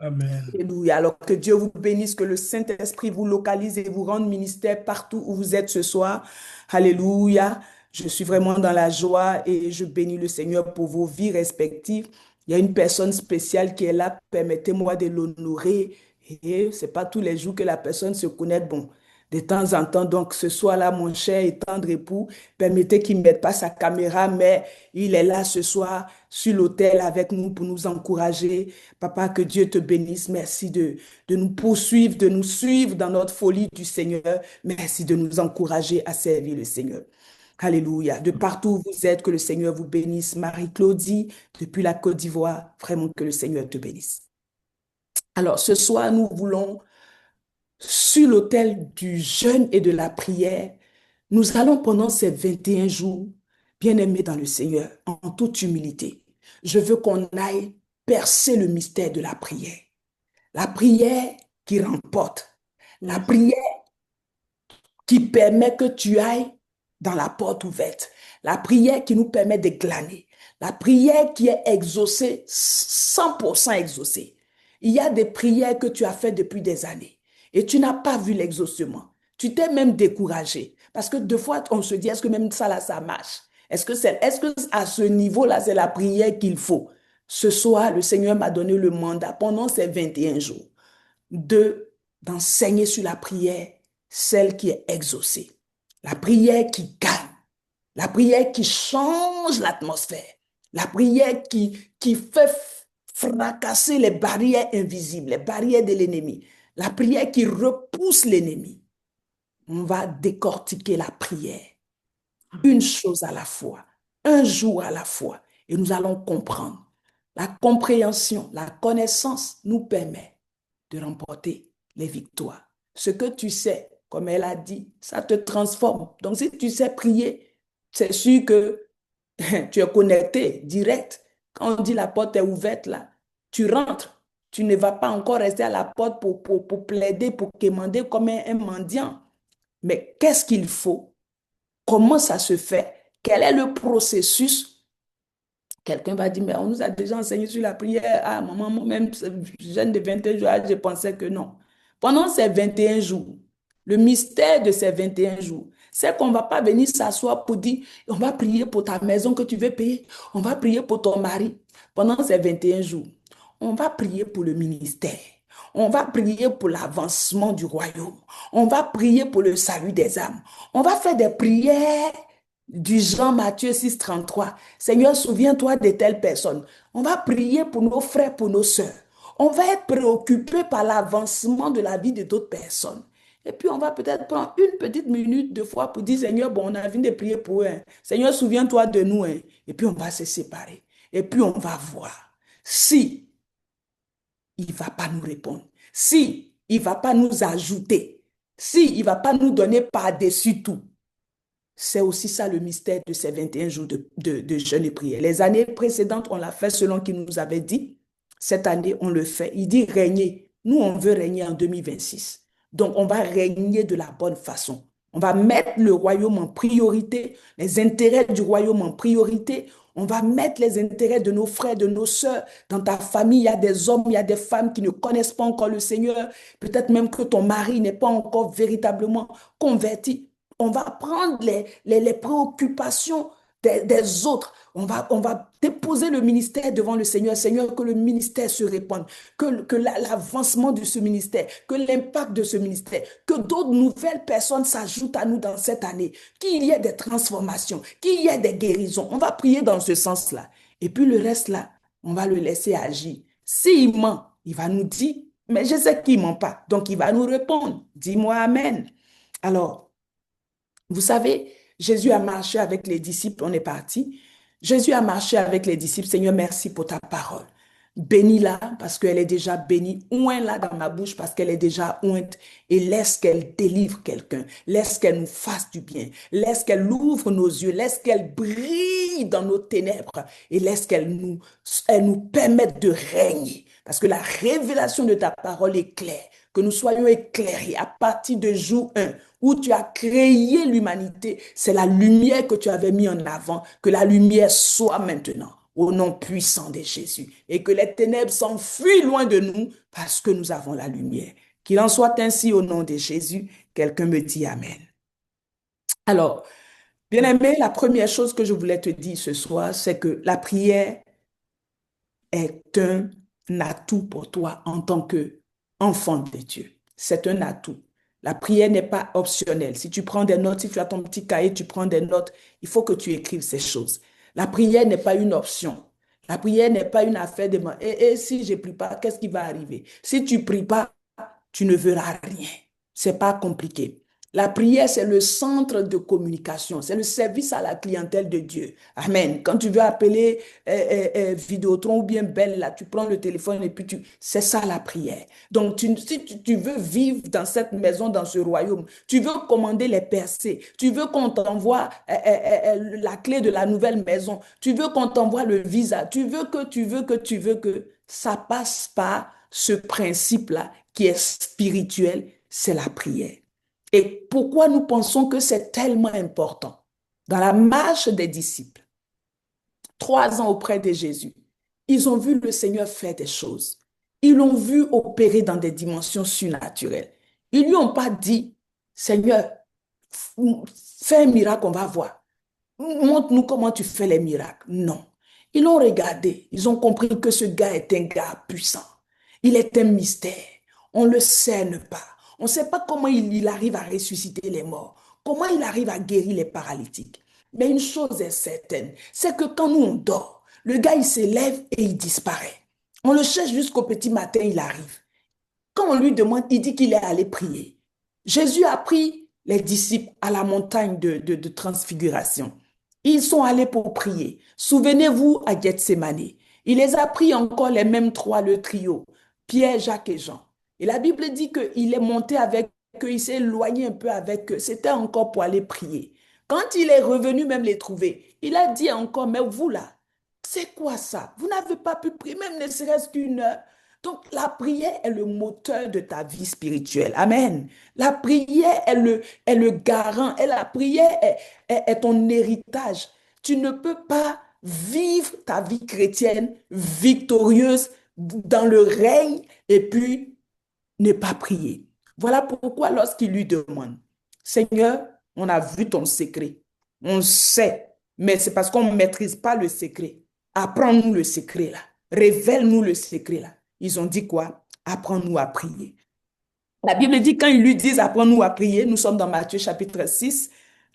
Amen. Alléluia. Alors que Dieu vous bénisse, que le Saint-Esprit vous localise et vous rende ministère partout où vous êtes ce soir. Alléluia. Je suis vraiment dans la joie et je bénis le Seigneur pour vos vies respectives. Il y a une personne spéciale qui est là. Permettez-moi de l'honorer. Et ce n'est pas tous les jours que la personne se connaît. Bon, de temps en temps, donc ce soir-là, mon cher et tendre époux, permettez qu'il ne mette pas sa caméra, mais il est là ce soir sur l'autel avec nous pour nous encourager. Papa, que Dieu te bénisse. Merci de nous poursuivre, de nous suivre dans notre folie du Seigneur. Merci de nous encourager à servir le Seigneur. Alléluia. De partout où vous êtes, que le Seigneur vous bénisse. Marie-Claudie, depuis la Côte d'Ivoire, vraiment que le Seigneur te bénisse. Alors, ce soir, nous voulons, sur l'autel du jeûne et de la prière, nous allons pendant ces 21 jours, bien-aimés dans le Seigneur, en toute humilité. Je veux qu'on aille percer le mystère de la prière. La prière qui remporte. La prière qui permet que tu ailles dans la porte ouverte. La prière qui nous permet de glaner. La prière qui est exaucée, 100% exaucée. Il y a des prières que tu as faites depuis des années et tu n'as pas vu l'exaucement. Tu t'es même découragé parce que deux fois, on se dit, est-ce que même ça là, ça marche? Est-ce que à ce niveau-là, c'est la prière qu'il faut? Ce soir, le Seigneur m'a donné le mandat pendant ces 21 jours d'enseigner sur la prière, celle qui est exaucée. La prière qui gagne. La prière qui change l'atmosphère. La prière qui fait fracasser les barrières invisibles, les barrières de l'ennemi. La prière qui repousse l'ennemi. On va décortiquer la prière. Une chose à la fois, un jour à la fois. Et nous allons comprendre. La compréhension, la connaissance nous permet de remporter les victoires. Ce que tu sais, comme elle a dit, ça te transforme. Donc, si tu sais prier, c'est sûr que tu es connecté direct. Quand on dit la porte est ouverte, là, tu rentres. Tu ne vas pas encore rester à la porte pour plaider, pour quémander comme un mendiant. Mais qu'est-ce qu'il faut? Comment ça se fait? Quel est le processus? Quelqu'un va dire, mais on nous a déjà enseigné sur la prière. Ah, maman, moi-même, jeune de 21 jours, je pensais que non. Pendant ces 21 jours, le mystère de ces 21 jours, c'est qu'on ne va pas venir s'asseoir pour dire, on va prier pour ta maison que tu veux payer, on va prier pour ton mari. Pendant ces 21 jours, on va prier pour le ministère. On va prier pour l'avancement du royaume. On va prier pour le salut des âmes. On va faire des prières du Jean Matthieu 6, 33. Seigneur, souviens-toi de telle personne. On va prier pour nos frères, pour nos sœurs. On va être préoccupé par l'avancement de la vie de d'autres personnes. Et puis, on va peut-être prendre une petite minute de fois pour dire, Seigneur, bon, on a envie de prier pour eux. Hein. Seigneur, souviens-toi de nous. Hein. Et puis, on va se séparer. Et puis, on va voir si il ne va pas nous répondre, si il ne va pas nous ajouter, si il ne va pas nous donner par-dessus tout. C'est aussi ça le mystère de ces 21 jours de jeûne et prière. Les années précédentes, on l'a fait selon qu'il nous avait dit. Cette année, on le fait. Il dit régner. Nous, on veut régner en 2026. Donc, on va régner de la bonne façon. On va mettre le royaume en priorité, les intérêts du royaume en priorité. On va mettre les intérêts de nos frères, de nos sœurs. Dans ta famille, il y a des hommes, il y a des femmes qui ne connaissent pas encore le Seigneur. Peut-être même que ton mari n'est pas encore véritablement converti. On va prendre les préoccupations des autres. On va déposer le ministère devant le Seigneur. Seigneur, que le ministère se répande, que l'avancement de ce ministère, que l'impact de ce ministère, que d'autres nouvelles personnes s'ajoutent à nous dans cette année, qu'il y ait des transformations, qu'il y ait des guérisons. On va prier dans ce sens-là. Et puis le reste là, on va le laisser agir. S'il ment, il va nous dire, mais je sais qu'il ne ment pas. Donc il va nous répondre. Dis-moi Amen. Alors, vous savez, Jésus a marché avec les disciples, on est parti. Jésus a marché avec les disciples. Seigneur, merci pour ta parole. Bénis-la parce qu'elle est déjà bénie. Oins-la dans ma bouche parce qu'elle est déjà ointe. Et laisse qu'elle délivre quelqu'un. Laisse qu'elle nous fasse du bien. Laisse qu'elle ouvre nos yeux. Laisse qu'elle brille dans nos ténèbres. Et laisse elle nous permette de régner. Parce que la révélation de ta parole est claire. Que nous soyons éclairés à partir de jour 1 où tu as créé l'humanité. C'est la lumière que tu avais mis en avant. Que la lumière soit maintenant au nom puissant de Jésus. Et que les ténèbres s'enfuient loin de nous parce que nous avons la lumière. Qu'il en soit ainsi au nom de Jésus. Quelqu'un me dit Amen. Alors, bien-aimé, la première chose que je voulais te dire ce soir, c'est que la prière est un atout pour toi en tant qu'enfant de Dieu. C'est un atout. La prière n'est pas optionnelle. Si tu prends des notes, si tu as ton petit cahier, tu prends des notes, il faut que tu écrives ces choses. La prière n'est pas une option. La prière n'est pas une affaire de... Et si je ne prie pas, qu'est-ce qui va arriver? Si tu ne pries pas, tu ne verras rien. Ce n'est pas compliqué. La prière, c'est le centre de communication. C'est le service à la clientèle de Dieu. Amen. Quand tu veux appeler Vidéotron ou bien Belle, là, tu prends le téléphone et puis c'est ça la prière. Donc, si tu veux vivre dans cette maison, dans ce royaume, tu veux commander les percées, tu veux qu'on t'envoie la clé de la nouvelle maison, tu veux qu'on t'envoie le visa, tu veux que ça passe par ce principe-là qui est spirituel, c'est la prière. Et pourquoi nous pensons que c'est tellement important? Dans la marche des disciples, 3 ans auprès de Jésus, ils ont vu le Seigneur faire des choses. Ils l'ont vu opérer dans des dimensions surnaturelles. Ils ne lui ont pas dit, Seigneur, fais un miracle, on va voir. Montre-nous comment tu fais les miracles. Non. Ils l'ont regardé. Ils ont compris que ce gars est un gars puissant. Il est un mystère. On ne le cerne pas. On ne sait pas comment il arrive à ressusciter les morts, comment il arrive à guérir les paralytiques. Mais une chose est certaine, c'est que quand nous on dort, le gars il s'élève et il disparaît. On le cherche jusqu'au petit matin, il arrive. Quand on lui demande, il dit qu'il est allé prier. Jésus a pris les disciples à la montagne de transfiguration. Ils sont allés pour prier. Souvenez-vous à Gethsemane. Il les a pris encore les mêmes 3, le trio, Pierre, Jacques et Jean. Et la Bible dit qu'il est monté avec eux, il s'est éloigné un peu avec eux. C'était encore pour aller prier. Quand il est revenu même les trouver, il a dit encore, mais vous là, c'est quoi ça? Vous n'avez pas pu prier, même ne serait-ce qu'une heure. Donc, la prière est le moteur de ta vie spirituelle. Amen. La prière est le garant. Et la prière est ton héritage. Tu ne peux pas vivre ta vie chrétienne victorieuse dans le règne et puis ne pas prier. Voilà pourquoi lorsqu'il lui demande, Seigneur, on a vu ton secret. On sait, mais c'est parce qu'on ne maîtrise pas le secret. Apprends-nous le secret là. Révèle-nous le secret là. Ils ont dit quoi? Apprends-nous à prier. La Bible dit quand ils lui disent apprends-nous à prier, nous sommes dans Matthieu chapitre 6,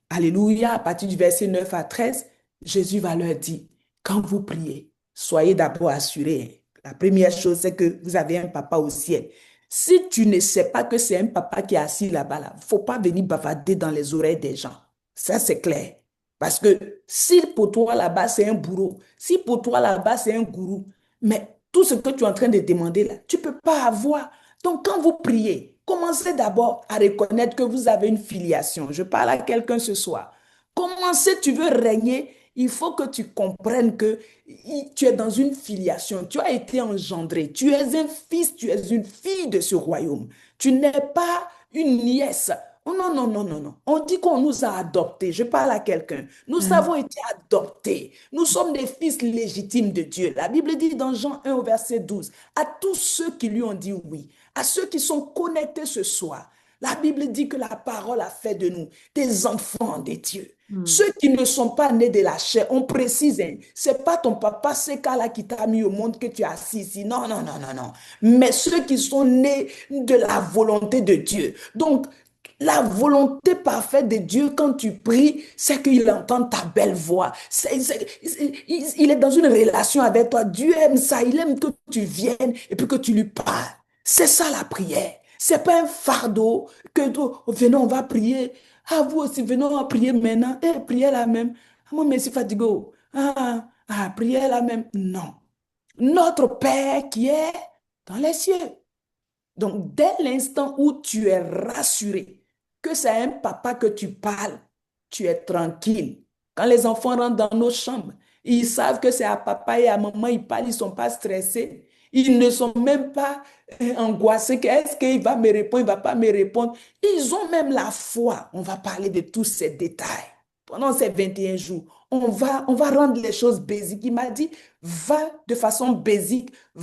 alléluia, à partir du verset 9 à 13, Jésus va leur dire, quand vous priez, soyez d'abord assurés. La première chose, c'est que vous avez un papa au ciel. Si tu ne sais pas que c'est un papa qui est assis là-bas, il ne faut pas venir bavarder dans les oreilles des gens. Ça, c'est clair. Parce que si pour toi là-bas, c'est un bourreau, si pour toi là-bas, c'est un gourou, mais tout ce que tu es en train de demander là, tu ne peux pas avoir. Donc, quand vous priez, commencez d'abord à reconnaître que vous avez une filiation. Je parle à quelqu'un ce soir. Commencez, tu veux régner, il faut que tu comprennes que tu es dans une filiation. Tu as été engendré. Tu es un fils, tu es une fille de ce royaume. Tu n'es pas une nièce Oh, non, non, non, non, non. On dit qu'on nous a adoptés. Je parle à quelqu'un. Nous avons été adoptés. Nous sommes des fils légitimes de Dieu. La Bible dit dans Jean 1 au verset 12, à tous ceux qui lui ont dit oui, à ceux qui sont connectés ce soir, la Bible dit que la parole a fait de nous des enfants de Dieu. Ceux qui ne sont pas nés de la chair, on précise, hein, c'est pas ton papa, c'est là qui t'a mis au monde que tu as assis ici. Non, non, non, non, non. Mais ceux qui sont nés de la volonté de Dieu. Donc, la volonté parfaite de Dieu, quand tu pries, c'est qu'il entend ta belle voix. Il est dans une relation avec toi. Dieu aime ça. Il aime que tu viennes et puis que tu lui parles. C'est ça la prière. C'est pas un fardeau que venons, on va prier. Ah, vous aussi, venons, on va prier maintenant. Et priez la même. Ah, moi, mais c'est fatigué. Priez la même. Non. Notre Père qui est dans les cieux. Donc, dès l'instant où tu es rassuré que c'est un papa que tu parles, tu es tranquille. Quand les enfants rentrent dans nos chambres, ils savent que c'est à papa et à maman, ils parlent, ils ne sont pas stressés. Ils ne sont même pas angoissés. Est-ce qu'il va me répondre, il ne va pas me répondre. Ils ont même la foi. On va parler de tous ces détails. Pendant ces 21 jours, on va rendre les choses basiques. Il m'a dit, va de façon basique. Il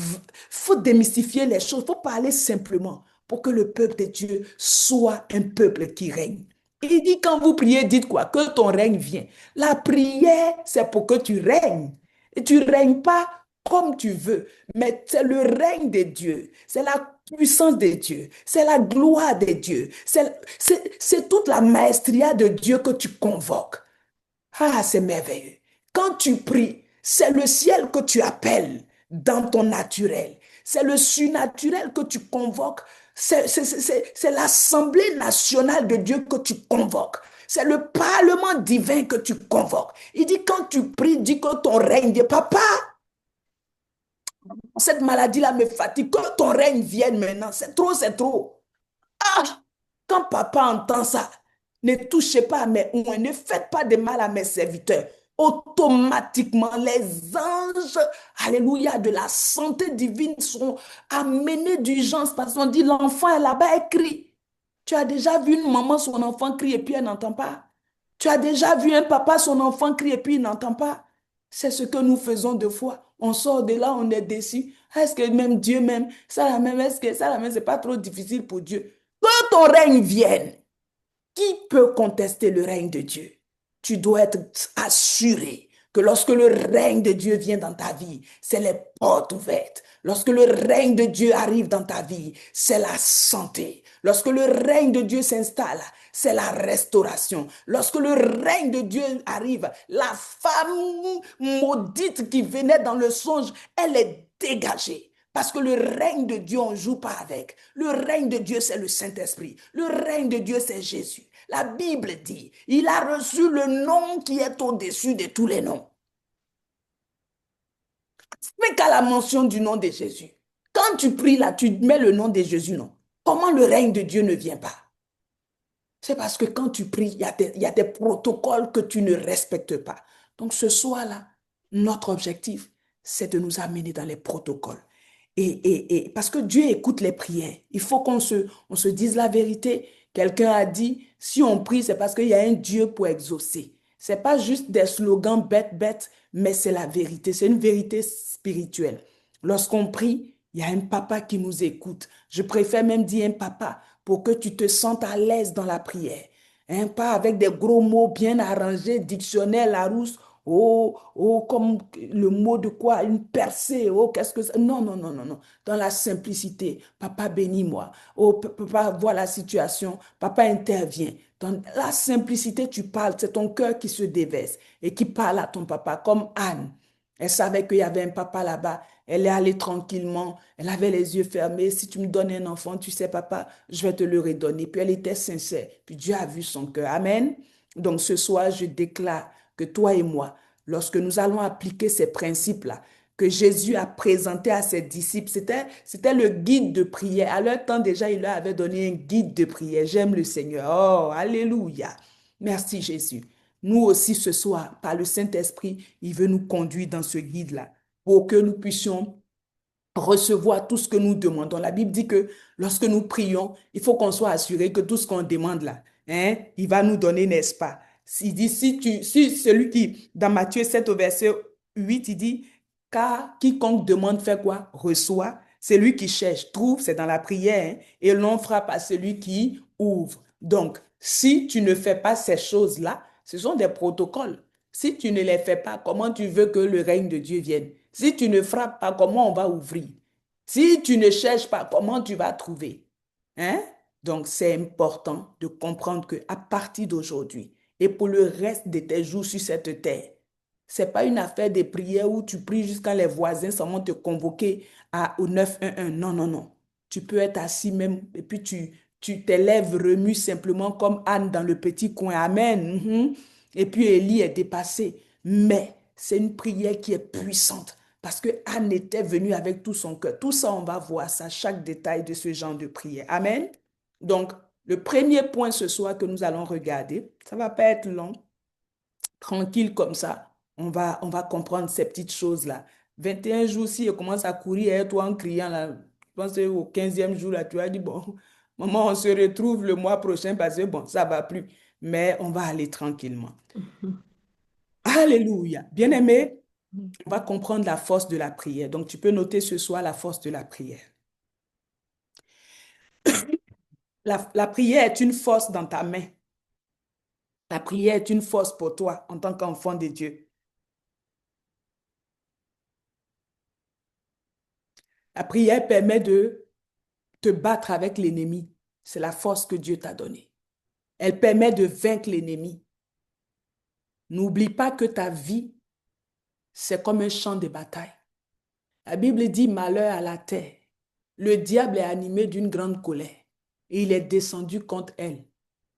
faut démystifier les choses. Il faut parler simplement pour que le peuple de Dieu soit un peuple qui règne. Il dit, quand vous priez, dites quoi? Que ton règne vienne. La prière, c'est pour que tu règnes. Et tu ne règnes pas comme tu veux, mais c'est le règne de Dieu. C'est la puissance de Dieu. C'est la gloire de Dieu. C'est toute la maestria de Dieu que tu convoques. Ah, c'est merveilleux. Quand tu pries, c'est le ciel que tu appelles dans ton naturel. C'est le surnaturel que tu convoques. C'est l'Assemblée nationale de Dieu que tu convoques. C'est le Parlement divin que tu convoques. Il dit, quand tu pries, dis que ton règne dit, papa, cette maladie-là me fatigue. Que ton règne vienne maintenant. C'est trop, c'est trop. Ah, quand papa entend ça, ne touchez pas à mes oins, ne faites pas de mal à mes serviteurs. Automatiquement, les anges, alléluia, de la santé divine sont amenés d'urgence parce qu'on dit l'enfant est là-bas, elle crie. Tu as déjà vu une maman, son enfant crie et puis elle n'entend pas. Tu as déjà vu un papa, son enfant crie et puis il n'entend pas. C'est ce que nous faisons deux fois. On sort de là, on est déçu. Est-ce que même Dieu même, ça la même, est-ce que ça la même, c'est pas trop difficile pour Dieu? Que ton règne vienne. Qui peut contester le règne de Dieu? Tu dois être assuré que lorsque le règne de Dieu vient dans ta vie, c'est les portes ouvertes. Lorsque le règne de Dieu arrive dans ta vie, c'est la santé. Lorsque le règne de Dieu s'installe, c'est la restauration. Lorsque le règne de Dieu arrive, la femme maudite qui venait dans le songe, elle est dégagée. Parce que le règne de Dieu, on ne joue pas avec. Le règne de Dieu, c'est le Saint-Esprit. Le règne de Dieu, c'est Jésus. La Bible dit, il a reçu le nom qui est au-dessus de tous les noms. Mais qu'à la mention du nom de Jésus, quand tu pries là, tu mets le nom de Jésus, non? Comment le règne de Dieu ne vient pas? C'est parce que quand tu pries, il y a des protocoles que tu ne respectes pas. Donc ce soir-là, notre objectif, c'est de nous amener dans les protocoles. Et parce que Dieu écoute les prières. Il faut qu'on se dise la vérité. Quelqu'un a dit, si on prie, c'est parce qu'il y a un Dieu pour exaucer. Ce n'est pas juste des slogans bêtes, mais c'est la vérité. C'est une vérité spirituelle. Lorsqu'on prie, il y a un papa qui nous écoute. Je préfère même dire un papa pour que tu te sentes à l'aise dans la prière. Pas avec des gros mots bien arrangés, dictionnaire Larousse. Comme le mot de quoi? Une percée. Oh, qu'est-ce que ça? Non, non, non, non, non. Dans la simplicité. Papa, bénis-moi. Oh, papa, vois la situation. Papa, intervient. Dans la simplicité, tu parles. C'est ton cœur qui se déverse et qui parle à ton papa, comme Anne. Elle savait qu'il y avait un papa là-bas. Elle est allée tranquillement. Elle avait les yeux fermés. Si tu me donnes un enfant, tu sais, papa, je vais te le redonner. Puis elle était sincère. Puis Dieu a vu son cœur. Amen. Donc ce soir, je déclare que toi et moi, lorsque nous allons appliquer ces principes-là, que Jésus a présenté à ses disciples, c'était le guide de prière. À leur temps déjà, il leur avait donné un guide de prière. J'aime le Seigneur. Oh, alléluia. Merci Jésus. Nous aussi ce soir, par le Saint-Esprit, il veut nous conduire dans ce guide-là pour que nous puissions recevoir tout ce que nous demandons. La Bible dit que lorsque nous prions, il faut qu'on soit assuré que tout ce qu'on demande là, hein, il va nous donner, n'est-ce pas? Il dit, si celui qui, dans Matthieu 7 au verset 8, il dit, car quiconque demande fait quoi? Reçoit. Celui qui cherche, trouve, c'est dans la prière, hein, et l'on frappe à celui qui ouvre. Donc, si tu ne fais pas ces choses-là, ce sont des protocoles. Si tu ne les fais pas, comment tu veux que le règne de Dieu vienne? Si tu ne frappes pas, comment on va ouvrir? Si tu ne cherches pas, comment tu vas trouver? Hein? Donc, c'est important de comprendre qu'à partir d'aujourd'hui et pour le reste de tes jours sur cette terre, c'est pas une affaire de prière où tu pries jusqu'à les voisins seulement te convoquer au 911. Non, non, non. Tu peux être assis même et puis tu t'élèves, remues simplement comme Anne dans le petit coin. Amen. Et puis Élie est dépassé. Mais c'est une prière qui est puissante parce que Anne était venue avec tout son cœur. Tout ça, on va voir ça, chaque détail de ce genre de prière. Amen. Donc, le premier point ce soir que nous allons regarder, ça ne va pas être long, tranquille comme ça. On va comprendre ces petites choses-là. 21 jours, si elle commence à courir, et toi en criant, là, je pense qu'au 15e jour, là, tu as dit, bon, maman, on se retrouve le mois prochain parce que, bon, ça ne va plus. Mais on va aller tranquillement. Alléluia. Bien-aimé, on va comprendre la force de la prière. Donc, tu peux noter ce soir la force de la prière. La prière est une force dans ta main. La prière est une force pour toi en tant qu'enfant de Dieu. La prière permet de te battre avec l'ennemi. C'est la force que Dieu t'a donnée. Elle permet de vaincre l'ennemi. N'oublie pas que ta vie, c'est comme un champ de bataille. La Bible dit malheur à la terre. Le diable est animé d'une grande colère et il est descendu contre elle.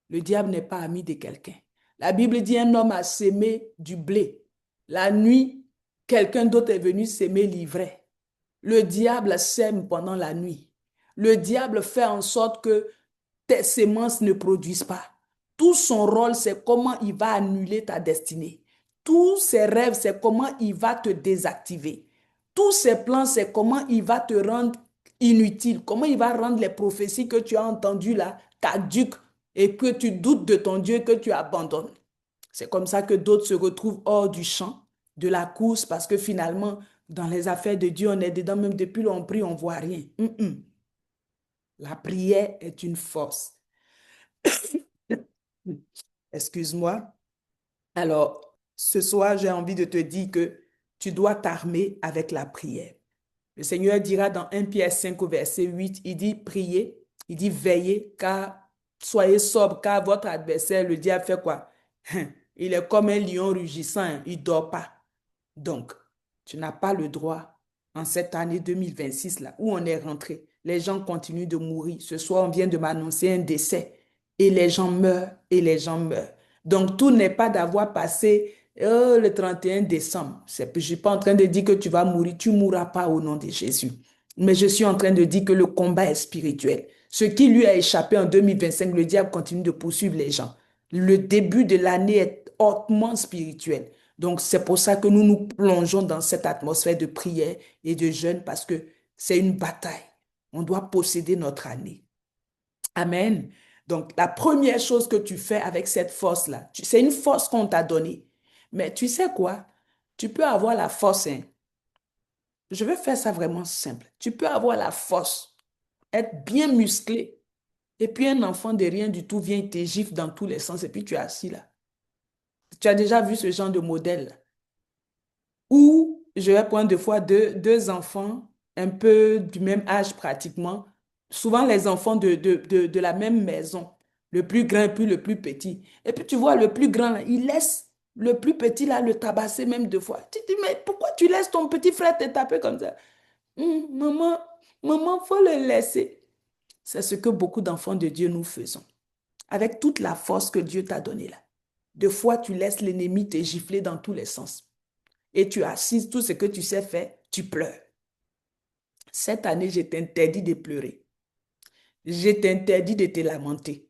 Le diable n'est pas ami de quelqu'un. La Bible dit un homme a sémé du blé. La nuit, quelqu'un d'autre est venu s'aimer l'ivraie. Le diable sème pendant la nuit. Le diable fait en sorte que tes semences ne produisent pas. Tout son rôle, c'est comment il va annuler ta destinée. Tous ses rêves, c'est comment il va te désactiver. Tous ses plans, c'est comment il va te rendre inutile. Comment il va rendre les prophéties que tu as entendues là, caduques, et que tu doutes de ton Dieu, que tu abandonnes. C'est comme ça que d'autres se retrouvent hors du champ, de la course, parce que finalement, dans les affaires de Dieu, on est dedans, même depuis l'on prie, on ne voit rien. La prière est une force. Excuse-moi. Alors, ce soir, j'ai envie de te dire que tu dois t'armer avec la prière. Le Seigneur dira dans 1 Pierre 5 au verset 8, il dit priez, il dit veillez, car soyez sobre, car votre adversaire, le diable, fait quoi? Il est comme un lion rugissant, il ne dort pas. Donc, tu n'as pas le droit, en cette année 2026, là, où on est rentré, les gens continuent de mourir. Ce soir, on vient de m'annoncer un décès. Et les gens meurent, et les gens meurent. Donc, tout n'est pas d'avoir passé le 31 décembre. Je ne suis pas en train de dire que tu vas mourir. Tu ne mourras pas au nom de Jésus. Mais je suis en train de dire que le combat est spirituel. Ce qui lui a échappé en 2025, le diable continue de poursuivre les gens. Le début de l'année est hautement spirituel. Donc, c'est pour ça que nous nous plongeons dans cette atmosphère de prière et de jeûne parce que c'est une bataille. On doit posséder notre année. Amen. Donc, la première chose que tu fais avec cette force-là, c'est une force qu'on t'a donnée. Mais tu sais quoi? Tu peux avoir la force. Je vais faire ça vraiment simple. Tu peux avoir la force, être bien musclé, et puis un enfant de rien du tout vient te gifle dans tous les sens, et puis tu es assis là. Tu as déjà vu ce genre de modèle? Ou je vais prendre deux fois deux enfants un peu du même âge pratiquement, souvent les enfants de la même maison, le plus grand et puis le plus petit. Et puis tu vois le plus grand, là, il laisse le plus petit là le tabasser même deux fois. Tu te dis, mais pourquoi tu laisses ton petit frère te taper comme ça? Maman, maman, faut le laisser. C'est ce que beaucoup d'enfants de Dieu nous faisons. Avec toute la force que Dieu t'a donnée là. Deux fois, tu laisses l'ennemi te gifler dans tous les sens. Et tu assises tout ce que tu sais faire, tu pleures. Cette année, je t'interdis de pleurer. Je t'interdis de te lamenter.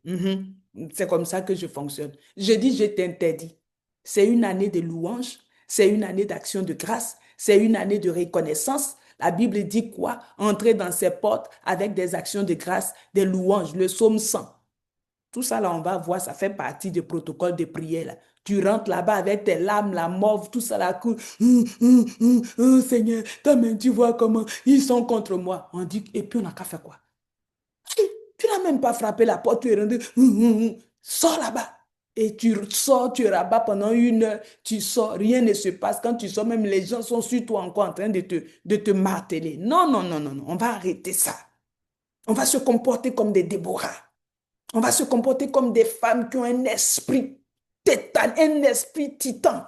C'est comme ça que je fonctionne. Je dis, je t'interdis. C'est une année de louange, c'est une année d'action de grâce, c'est une année de reconnaissance. La Bible dit quoi? Entrer dans ses portes avec des actions de grâce, des louanges, le psaume 100. Tout ça, là, on va voir, ça fait partie du protocole de prière, là. Tu rentres là-bas avec tes larmes, la mauve, tout ça, la coule. Seigneur, toi-même, tu vois comment ils sont contre moi. On dit, et puis on n'a qu'à faire quoi? Tu n'as même pas frappé la porte, tu es rendu. Sors là-bas. Et tu sors, tu es là-bas pendant 1 heure, tu sors, rien ne se passe. Quand tu sors, même les gens sont sur toi encore en train de te marteler. Non, non, non, non, non, on va arrêter ça. On va se comporter comme des Déborah. On va se comporter comme des femmes qui ont un esprit tétan, un esprit titan.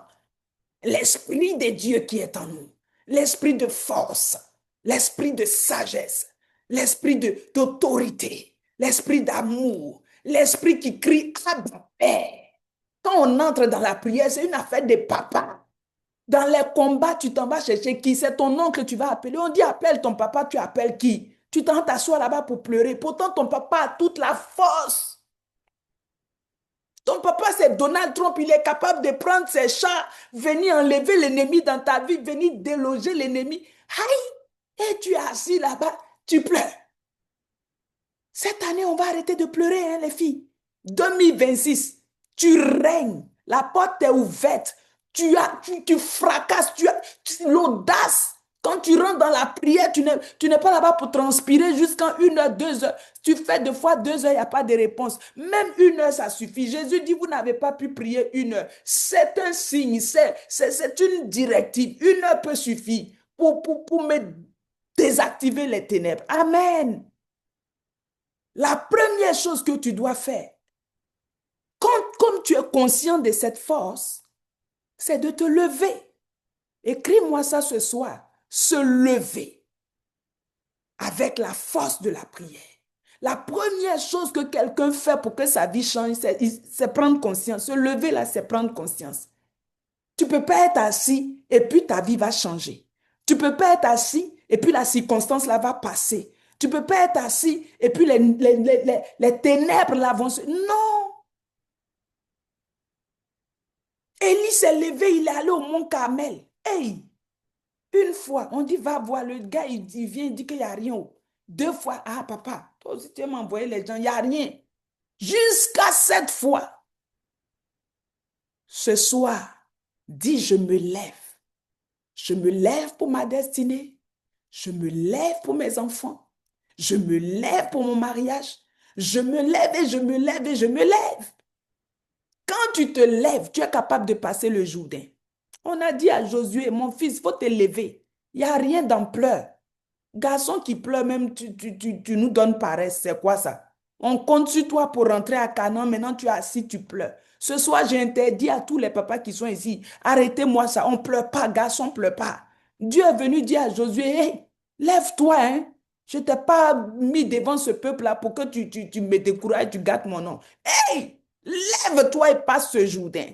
L'esprit de Dieu qui est en nous. L'esprit de force, l'esprit de sagesse, l'esprit d'autorité, l'esprit d'amour, l'esprit qui crie Abba, Père. Quand on entre dans la prière, c'est une affaire de papa. Dans les combats, tu t'en vas chercher qui? C'est ton oncle que tu vas appeler. On dit appelle ton papa, tu appelles qui? Tu t'assois là-bas pour pleurer. Pourtant, ton papa a toute la force. Ton papa, c'est Donald Trump. Il est capable de prendre ses chars, venir enlever l'ennemi dans ta vie, venir déloger l'ennemi. Aïe! Et tu es assis là-bas, tu pleures. Cette année, on va arrêter de pleurer, hein, les filles. 2026, tu règnes. La porte est ouverte. Tu fracasses. Tu as l'audace. Quand tu rentres dans la prière, tu n'es pas là-bas pour transpirer jusqu'à 1 heure, 2 heures. Tu fais 2 fois 2 heures, il n'y a pas de réponse. Même 1 heure, ça suffit. Jésus dit, vous n'avez pas pu prier 1 heure. C'est un signe, c'est une directive. 1 heure peut suffire pour me désactiver les ténèbres. Amen. La première chose que tu dois faire, comme tu es conscient de cette force, c'est de te lever. Écris-moi ça ce soir. Se lever avec la force de la prière. La première chose que quelqu'un fait pour que sa vie change, c'est prendre conscience. Se lever là, c'est prendre conscience. Tu ne peux pas être assis et puis ta vie va changer. Tu ne peux pas être assis et puis la circonstance là va passer. Tu ne peux pas être assis et puis les ténèbres là vont se... Non! Élie s'est levé, il est allé au mont Carmel. Hey! 1 fois, on dit, va voir le gars, il vient, il dit qu'il n'y a rien. 2 fois, ah papa, toi aussi tu m'as envoyé les gens, il n'y a rien. Jusqu'à 7 fois. Ce soir, dis, je me lève. Je me lève pour ma destinée. Je me lève pour mes enfants. Je me lève pour mon mariage. Je me lève et je me lève et je me lève. Quand tu te lèves, tu es capable de passer le Jourdain. On a dit à Josué, mon fils, il faut te lever. Il n'y a rien d'en pleurs. Garçon qui pleure, même tu nous donnes paresse. C'est quoi ça? On compte sur toi pour rentrer à Canaan. Maintenant, tu es assis, tu pleures. Ce soir, j'ai interdit à tous les papas qui sont ici, arrêtez-moi ça. On ne pleure pas, garçon, ne pleure pas. Dieu est venu dire à Josué, hey, lève-toi, hein. Je ne t'ai pas mis devant ce peuple-là pour que tu me décourages, tu gâtes mon nom. Hey, lève-toi et passe ce Jourdain.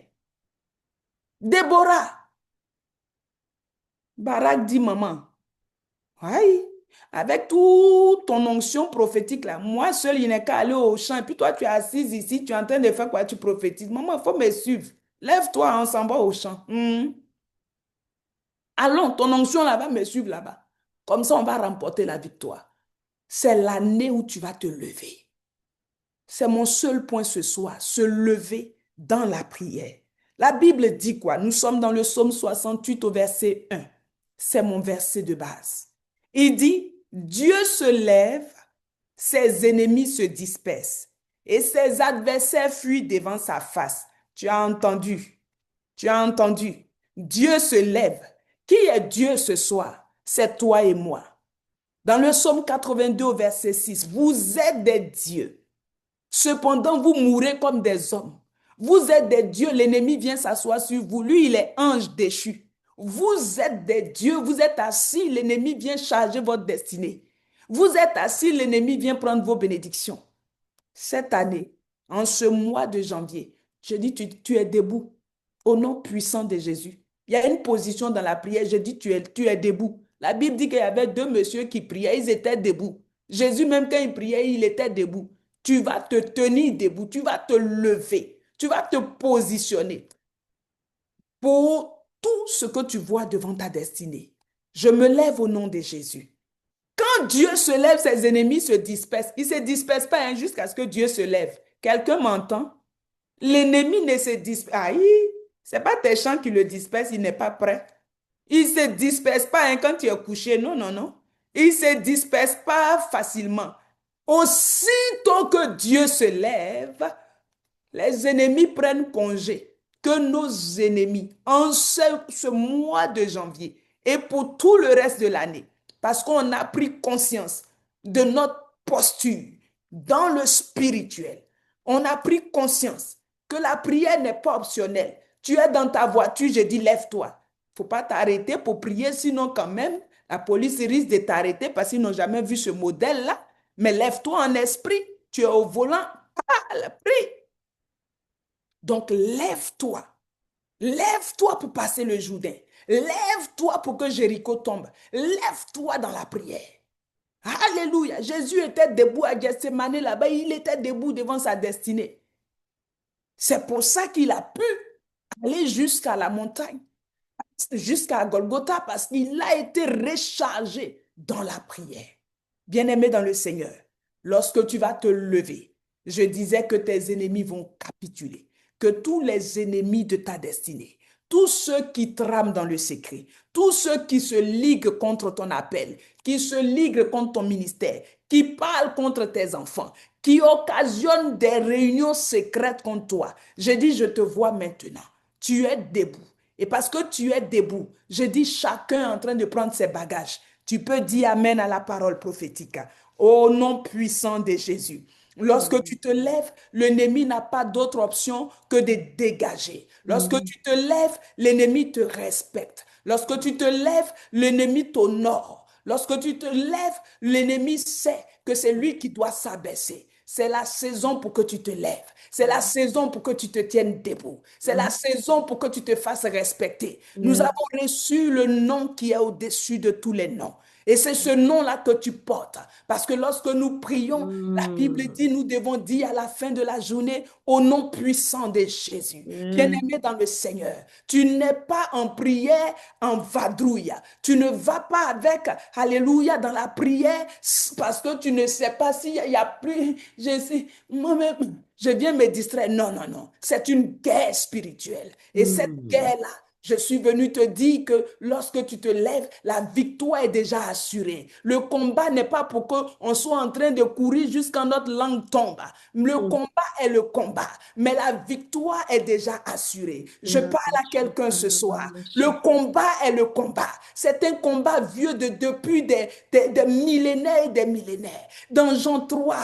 Déborah. Barak dit, maman, oui, avec toute ton onction prophétique là, moi seul, il n'est qu'à aller au champ. Et puis toi, tu es assise ici, tu es en train de faire quoi? Tu prophétises. Maman, il faut me suivre. Lève-toi, on s'en va au champ. Allons, ton onction là va me suivre là-bas. Comme ça, on va remporter la victoire. C'est l'année où tu vas te lever. C'est mon seul point ce soir, se lever dans la prière. La Bible dit quoi? Nous sommes dans le psaume 68 au verset 1. C'est mon verset de base. Il dit, Dieu se lève, ses ennemis se dispersent et ses adversaires fuient devant sa face. Tu as entendu? Tu as entendu? Dieu se lève. Qui est Dieu ce soir? C'est toi et moi. Dans le psaume 82 au verset 6, vous êtes des dieux. Cependant, vous mourrez comme des hommes. Vous êtes des dieux, l'ennemi vient s'asseoir sur vous. Lui, il est ange déchu. Vous êtes des dieux, vous êtes assis, l'ennemi vient charger votre destinée. Vous êtes assis, l'ennemi vient prendre vos bénédictions. Cette année, en ce mois de janvier, je dis, tu es debout au nom puissant de Jésus. Il y a une position dans la prière, je dis, tu es debout. La Bible dit qu'il y avait 2 messieurs qui priaient, ils étaient debout. Jésus, même quand il priait, il était debout. Tu vas te tenir debout, tu vas te lever, tu vas te positionner pour tout ce que tu vois devant ta destinée. Je me lève au nom de Jésus. Quand Dieu se lève, ses ennemis se dispersent. Ils ne se dispersent pas jusqu'à ce que Dieu se lève. Quelqu'un m'entend? L'ennemi ne se disperse. Aïe, c'est pas tes chants qui le dispersent, il n'est pas prêt. Il se disperse pas hein, quand tu es couché. Non, non, non. Il se disperse pas facilement. Aussitôt que Dieu se lève, les ennemis prennent congé. Que nos ennemis, en ce mois de janvier et pour tout le reste de l'année, parce qu'on a pris conscience de notre posture dans le spirituel, on a pris conscience que la prière n'est pas optionnelle. Tu es dans ta voiture, je dis lève-toi. Il ne faut pas t'arrêter pour prier, sinon quand même, la police risque de t'arrêter parce qu'ils n'ont jamais vu ce modèle-là. Mais lève-toi en esprit, tu es au volant, parle, prie. Donc, lève-toi. Lève-toi pour passer le Jourdain. Lève-toi pour que Jéricho tombe. Lève-toi dans la prière. Alléluia. Jésus était debout à Gethsémane là-bas. Il était debout devant sa destinée. C'est pour ça qu'il a pu aller jusqu'à la montagne, jusqu'à Golgotha, parce qu'il a été rechargé dans la prière. Bien-aimé dans le Seigneur, lorsque tu vas te lever, je disais que tes ennemis vont capituler, que tous les ennemis de ta destinée, tous ceux qui trament dans le secret, tous ceux qui se liguent contre ton appel, qui se liguent contre ton ministère, qui parlent contre tes enfants, qui occasionnent des réunions secrètes contre toi, je dis, je te vois maintenant. Tu es debout. Et parce que tu es debout, je dis, chacun est en train de prendre ses bagages. Tu peux dire amen à la parole prophétique. Au nom puissant de Jésus. Lorsque tu te lèves, l'ennemi n'a pas d'autre option que de dégager. Lorsque tu te lèves, l'ennemi te respecte. Lorsque tu te lèves, l'ennemi t'honore. Lorsque tu te lèves, l'ennemi sait que c'est lui qui doit s'abaisser. C'est la saison pour que tu te lèves. C'est la saison pour que tu te tiennes debout. C'est la saison pour que tu te fasses respecter. Nous avons reçu le nom qui est au-dessus de tous les noms. Et c'est ce nom-là que tu portes. Parce que lorsque nous prions, la Bible dit, nous devons dire à la fin de la journée, au nom puissant de Jésus. Bien-aimé dans le Seigneur, tu n'es pas en prière en vadrouille. Tu ne vas pas avec, alléluia, dans la prière parce que tu ne sais pas s'il y a plus, je sais, moi-même, je viens me distraire. Non, non, non. C'est une guerre spirituelle. Et cette guerre-là, je suis venu te dire que lorsque tu te lèves, la victoire est déjà assurée. Le combat n'est pas pour qu'on soit en train de courir jusqu'à notre langue tombe. Le combat est le combat, mais la victoire est déjà assurée. Je parle à quelqu'un ce soir. Le combat est le combat. C'est un combat vieux depuis des millénaires et des millénaires. Dans Jean 3,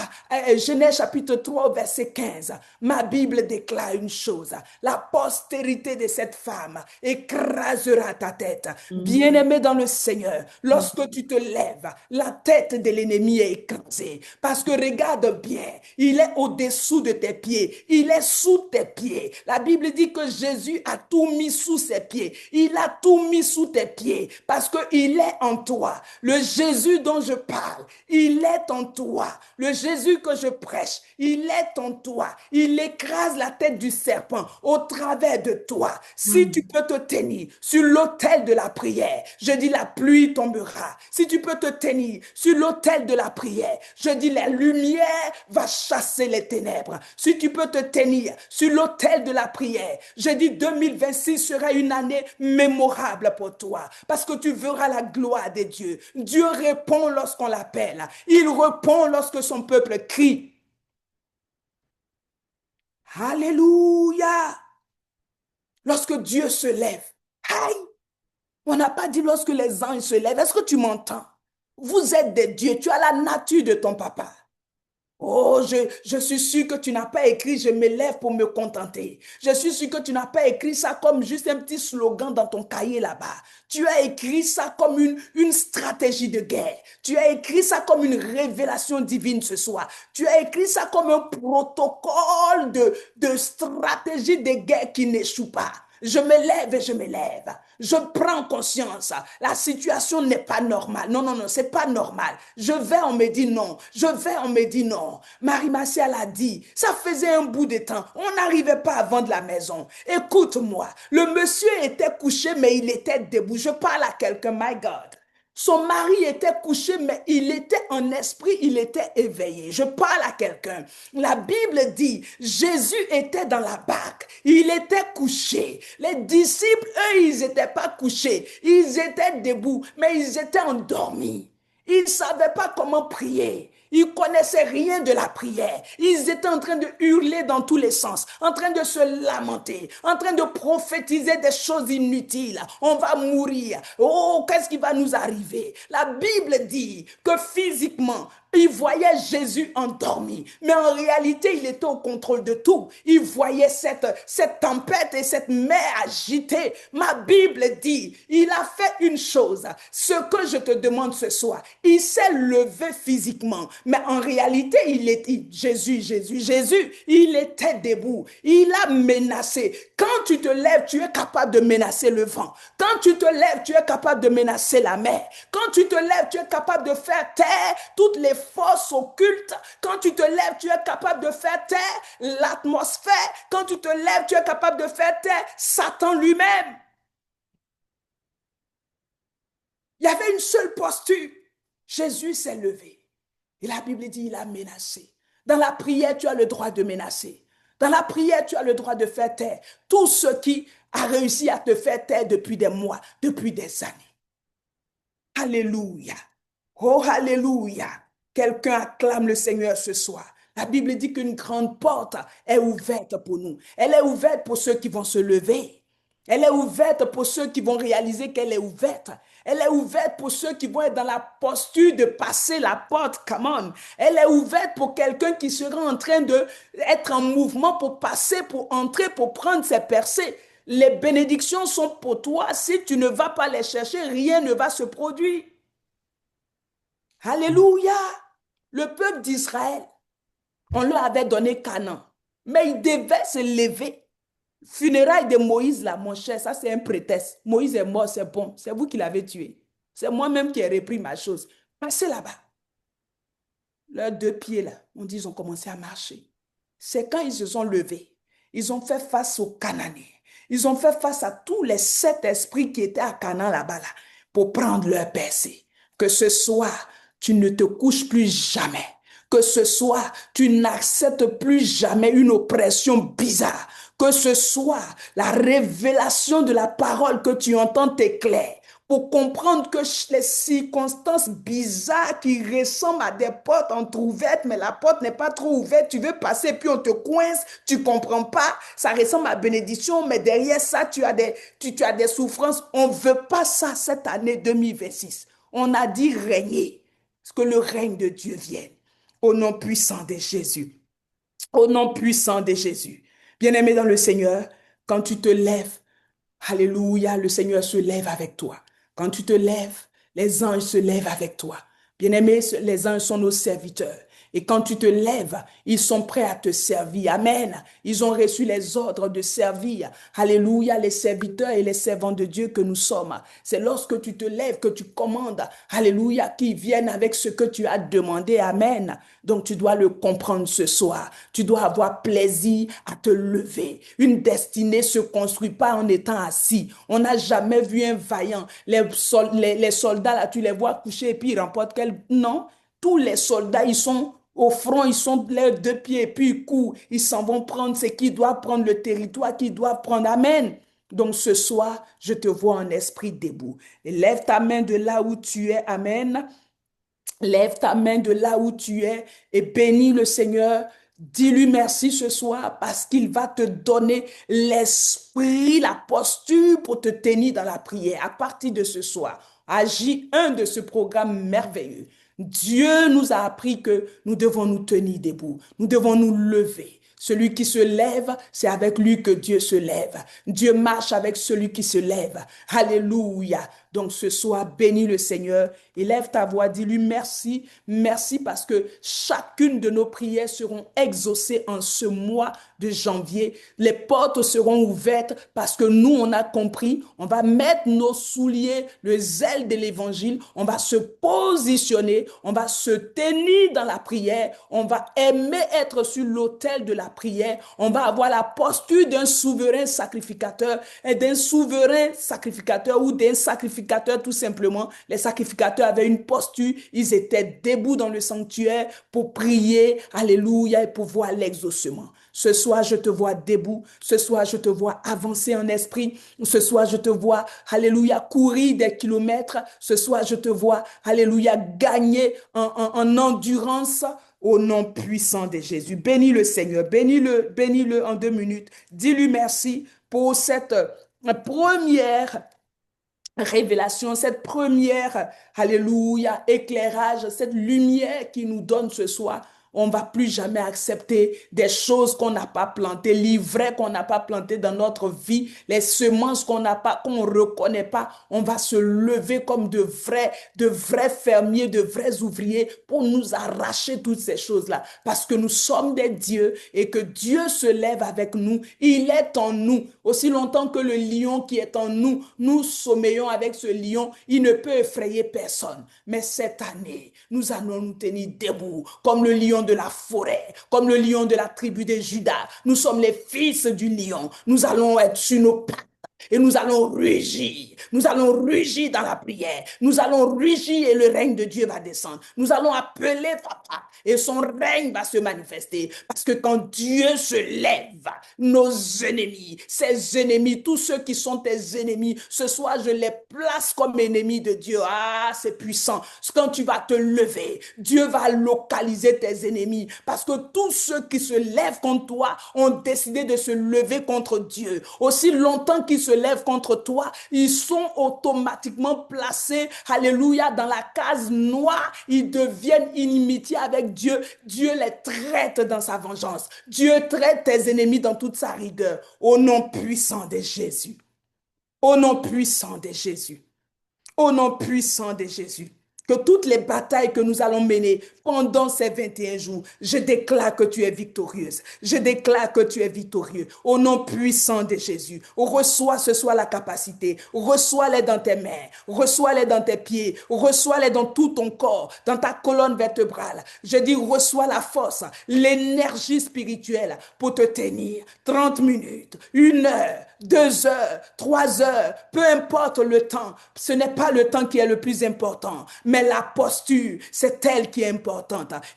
Genèse chapitre 3, verset 15, ma Bible déclare une chose. La postérité de cette femme écrasera ta tête. Bien-aimé dans le Seigneur, lorsque tu te lèves, la tête de l'ennemi est écrasée. Parce que regarde bien, il est au-dessous de tes pieds. Il est sous tes pieds. La Bible dit que Jésus a tout mis sous ses pieds. Il a tout mis sous tes pieds parce qu'il est en toi. Le Jésus dont je parle, il est en toi. Le Jésus que je prêche, il est en toi. Il écrase la tête du serpent au travers de toi. Si tu peux te tenir sur l'autel de la prière, je dis la pluie tombera. Si tu peux te tenir sur l'autel de la prière, je dis la lumière va chasser les ténèbres. Si tu peux te tenir sur l'autel de la prière, je dis 2026 sera une année mémorable pour toi parce que tu verras la gloire de Dieu. Dieu répond lorsqu'on l'appelle. Il répond lorsque son peuple crie. Alléluia! Lorsque Dieu se lève, aïe! On n'a pas dit lorsque les anges se lèvent. Est-ce que tu m'entends? Vous êtes des dieux. Tu as la nature de ton papa. Oh, je suis sûr que tu n'as pas écrit « Je me lève pour me contenter ». Je suis sûr que tu n'as pas écrit ça comme juste un petit slogan dans ton cahier là-bas. Tu as écrit ça comme une stratégie de guerre. Tu as écrit ça comme une révélation divine ce soir. Tu as écrit ça comme un protocole de stratégie de guerre qui n'échoue pas. Je me lève et je me lève. Je prends conscience. La situation n'est pas normale. Non, non, non, c'est pas normal. Je vais, on me dit non. Je vais, on me dit non. Marie Martial a dit, ça faisait un bout de temps. On n'arrivait pas à vendre la maison. Écoute-moi, le monsieur était couché, mais il était debout. Je parle à quelqu'un, my God. Son mari était couché, mais il était en esprit, il était éveillé. Je parle à quelqu'un. La Bible dit, Jésus était dans la barque, il était couché. Les disciples, eux, ils n'étaient pas couchés, ils étaient debout, mais ils étaient endormis. Ils ne savaient pas comment prier. Ils connaissaient rien de la prière. Ils étaient en train de hurler dans tous les sens, en train de se lamenter, en train de prophétiser des choses inutiles. On va mourir. Oh, qu'est-ce qui va nous arriver? La Bible dit que physiquement, il voyait Jésus endormi, mais en réalité, il était au contrôle de tout. Il voyait cette tempête et cette mer agitée. Ma Bible dit, il a fait une chose. Ce que je te demande ce soir, il s'est levé physiquement, mais en réalité, Jésus, il était debout. Il a menacé. Quand tu te lèves, tu es capable de menacer le vent. Quand tu te lèves, tu es capable de menacer la mer. Quand tu te lèves, tu es capable de faire taire toutes les forces occultes. Quand tu te lèves, tu es capable de faire taire l'atmosphère. Quand tu te lèves, tu es capable de faire taire Satan lui-même. Il y avait une seule posture. Jésus s'est levé. Et la Bible dit, il a menacé. Dans la prière, tu as le droit de menacer. Dans la prière, tu as le droit de faire taire tout ce qui a réussi à te faire taire depuis des mois, depuis des années. Alléluia. Oh, alléluia. Quelqu'un acclame le Seigneur ce soir. La Bible dit qu'une grande porte est ouverte pour nous. Elle est ouverte pour ceux qui vont se lever. Elle est ouverte pour ceux qui vont réaliser qu'elle est ouverte. Elle est ouverte pour ceux qui vont être dans la posture de passer la porte. Come on. Elle est ouverte pour quelqu'un qui sera en train d'être en mouvement pour passer, pour entrer, pour prendre ses percées. Les bénédictions sont pour toi. Si tu ne vas pas les chercher, rien ne va se produire. Alléluia. Le peuple d'Israël, on leur avait donné Canaan, mais ils devaient se lever. Funérailles de Moïse, là, mon cher, ça c'est un prétexte. Moïse est mort, c'est bon. C'est vous qui l'avez tué. C'est moi-même qui ai repris ma chose. Passez là-bas. Leurs deux pieds, là, on dit, ils ont commencé à marcher. C'est quand ils se sont levés. Ils ont fait face aux Cananéens. Ils ont fait face à tous les 7 esprits qui étaient à Canaan là-bas, là, pour prendre leur percée. Que ce soir, tu ne te couches plus jamais. Que ce soir, tu n'acceptes plus jamais une oppression bizarre. Que ce soit la révélation de la parole que tu entends t'éclaire pour comprendre que les circonstances bizarres qui ressemblent à des portes entrouvertes, mais la porte n'est pas trop ouverte, tu veux passer puis on te coince, tu comprends pas, ça ressemble à bénédiction, mais derrière ça, tu as des souffrances. On ne veut pas ça cette année 2026. On a dit régner, que le règne de Dieu vienne. Au nom puissant de Jésus. Au nom puissant de Jésus. Bien-aimé dans le Seigneur, quand tu te lèves, alléluia, le Seigneur se lève avec toi. Quand tu te lèves, les anges se lèvent avec toi. Bien-aimé, les anges sont nos serviteurs. Et quand tu te lèves, ils sont prêts à te servir. Amen. Ils ont reçu les ordres de servir. Alléluia, les serviteurs et les servants de Dieu que nous sommes. C'est lorsque tu te lèves que tu commandes. Alléluia, qu'ils viennent avec ce que tu as demandé. Amen. Donc tu dois le comprendre ce soir. Tu dois avoir plaisir à te lever. Une destinée ne se construit pas en étant assis. On n'a jamais vu un vaillant. Les soldats, là, tu les vois coucher et puis ils remportent quel... Non. Tous les soldats, ils sont au front, ils sont les 2 pieds et puis ils courent. Ils s'en vont prendre ce qu'ils doivent prendre, le territoire qu'ils doivent prendre. Amen. Donc ce soir, je te vois en esprit debout. Et lève ta main de là où tu es. Amen. Lève ta main de là où tu es et bénis le Seigneur. Dis-lui merci ce soir parce qu'il va te donner l'esprit, la posture pour te tenir dans la prière. À partir de ce soir, agis un de ce programme merveilleux. Dieu nous a appris que nous devons nous tenir debout, nous devons nous lever. Celui qui se lève, c'est avec lui que Dieu se lève. Dieu marche avec celui qui se lève. Alléluia. Donc ce soir, bénis le Seigneur. Élève ta voix, dis-lui merci. Merci parce que chacune de nos prières seront exaucées en ce mois de janvier. Les portes seront ouvertes parce que nous, on a compris. On va mettre nos souliers, le zèle de l'évangile. On va se positionner. On va se tenir dans la prière. On va aimer être sur l'autel de la prière. On va avoir la posture d'un souverain sacrificateur et d'un souverain sacrificateur ou d'un sacrificateur sacrificateurs, tout simplement, les sacrificateurs avaient une posture, ils étaient debout dans le sanctuaire pour prier, alléluia, et pour voir l'exaucement. Ce soir, je te vois debout. Ce soir, je te vois avancer en esprit. Ce soir, je te vois, alléluia, courir des kilomètres. Ce soir, je te vois, alléluia, gagner en endurance au nom puissant de Jésus. Bénis le Seigneur, bénis-le en 2 minutes. Dis-lui merci pour cette première révélation, cette première, alléluia, éclairage, cette lumière qui nous donne ce soir. On ne va plus jamais accepter des choses qu'on n'a pas plantées, l'ivraie qu'on n'a pas planté dans notre vie, les semences qu'on n'a pas, qu'on ne reconnaît pas. On va se lever comme de vrais fermiers, de vrais ouvriers pour nous arracher toutes ces choses-là. Parce que nous sommes des dieux et que Dieu se lève avec nous. Il est en nous. Aussi longtemps que le lion qui est en nous, nous sommeillons avec ce lion, il ne peut effrayer personne. Mais cette année, nous allons nous tenir debout comme le lion de la forêt, comme le lion de la tribu de Juda. Nous sommes les fils du lion. Nous allons être sur nos pattes. Et nous allons rugir. Nous allons rugir dans la prière. Nous allons rugir et le règne de Dieu va descendre. Nous allons appeler Papa et son règne va se manifester. Parce que quand Dieu se lève, nos ennemis, ses ennemis, tous ceux qui sont tes ennemis, ce soir je les place comme ennemis de Dieu. Ah, c'est puissant. Quand tu vas te lever, Dieu va localiser tes ennemis. Parce que tous ceux qui se lèvent contre toi ont décidé de se lever contre Dieu. Aussi longtemps qu'ils se lèvent contre toi, ils sont automatiquement placés, alléluia, dans la case noire. Ils deviennent inimitié avec Dieu. Dieu les traite dans sa vengeance. Dieu traite tes ennemis dans toute sa rigueur. Au nom puissant de Jésus. Au nom puissant de Jésus. Au nom puissant de Jésus. Que toutes les batailles que nous allons mener pendant ces 21 jours, je déclare que tu es victorieuse. Je déclare que tu es victorieux. Au nom puissant de Jésus, reçois ce soir la capacité. Reçois-les dans tes mains. Reçois-les dans tes pieds. Reçois-les dans tout ton corps, dans ta colonne vertébrale. Je dis, reçois la force, l'énergie spirituelle pour te tenir 30 minutes, 1 heure, 2 heures, 3 heures, peu importe le temps. Ce n'est pas le temps qui est le plus important, mais la posture, c'est elle qui est importante.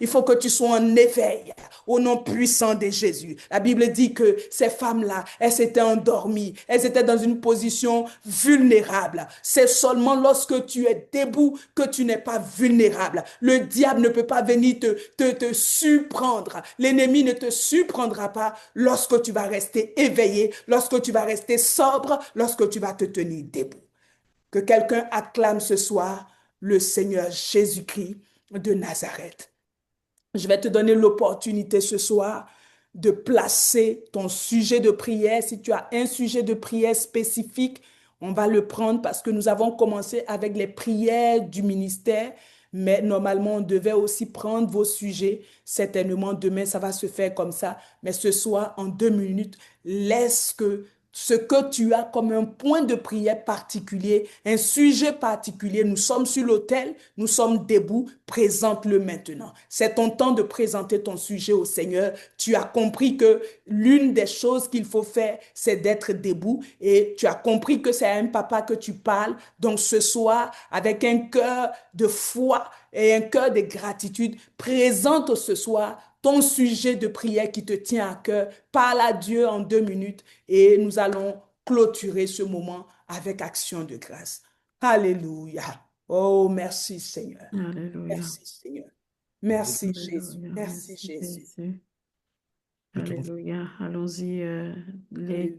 Il faut que tu sois en éveil au nom puissant de Jésus. La Bible dit que ces femmes-là, elles s'étaient endormies. Elles étaient dans une position vulnérable. C'est seulement lorsque tu es debout que tu n'es pas vulnérable. Le diable ne peut pas venir te surprendre. L'ennemi ne te surprendra pas lorsque tu vas rester éveillé, lorsque tu vas rester sobre, lorsque tu vas te tenir debout. Que quelqu'un acclame ce soir le Seigneur Jésus-Christ de Nazareth. Je vais te donner l'opportunité ce soir de placer ton sujet de prière. Si tu as un sujet de prière spécifique, on va le prendre parce que nous avons commencé avec les prières du ministère, mais normalement, on devait aussi prendre vos sujets. Certainement, demain, ça va se faire comme ça. Mais ce soir, en 2 minutes, laisse que ce que tu as comme un point de prière particulier, un sujet particulier, nous sommes sur l'autel, nous sommes debout, présente-le maintenant. C'est ton temps de présenter ton sujet au Seigneur. Tu as compris que l'une des choses qu'il faut faire, c'est d'être debout et tu as compris que c'est à un papa que tu parles. Donc ce soir, avec un cœur de foi et un cœur de gratitude, présente ce soir ton sujet de prière qui te tient à cœur. Parle à Dieu en 2 minutes et nous allons clôturer ce moment avec action de grâce. Alléluia. Oh, merci Seigneur. Alléluia. Merci Seigneur. Merci Alléluia. Jésus. Merci Jésus. Alléluia. Allons-y. Les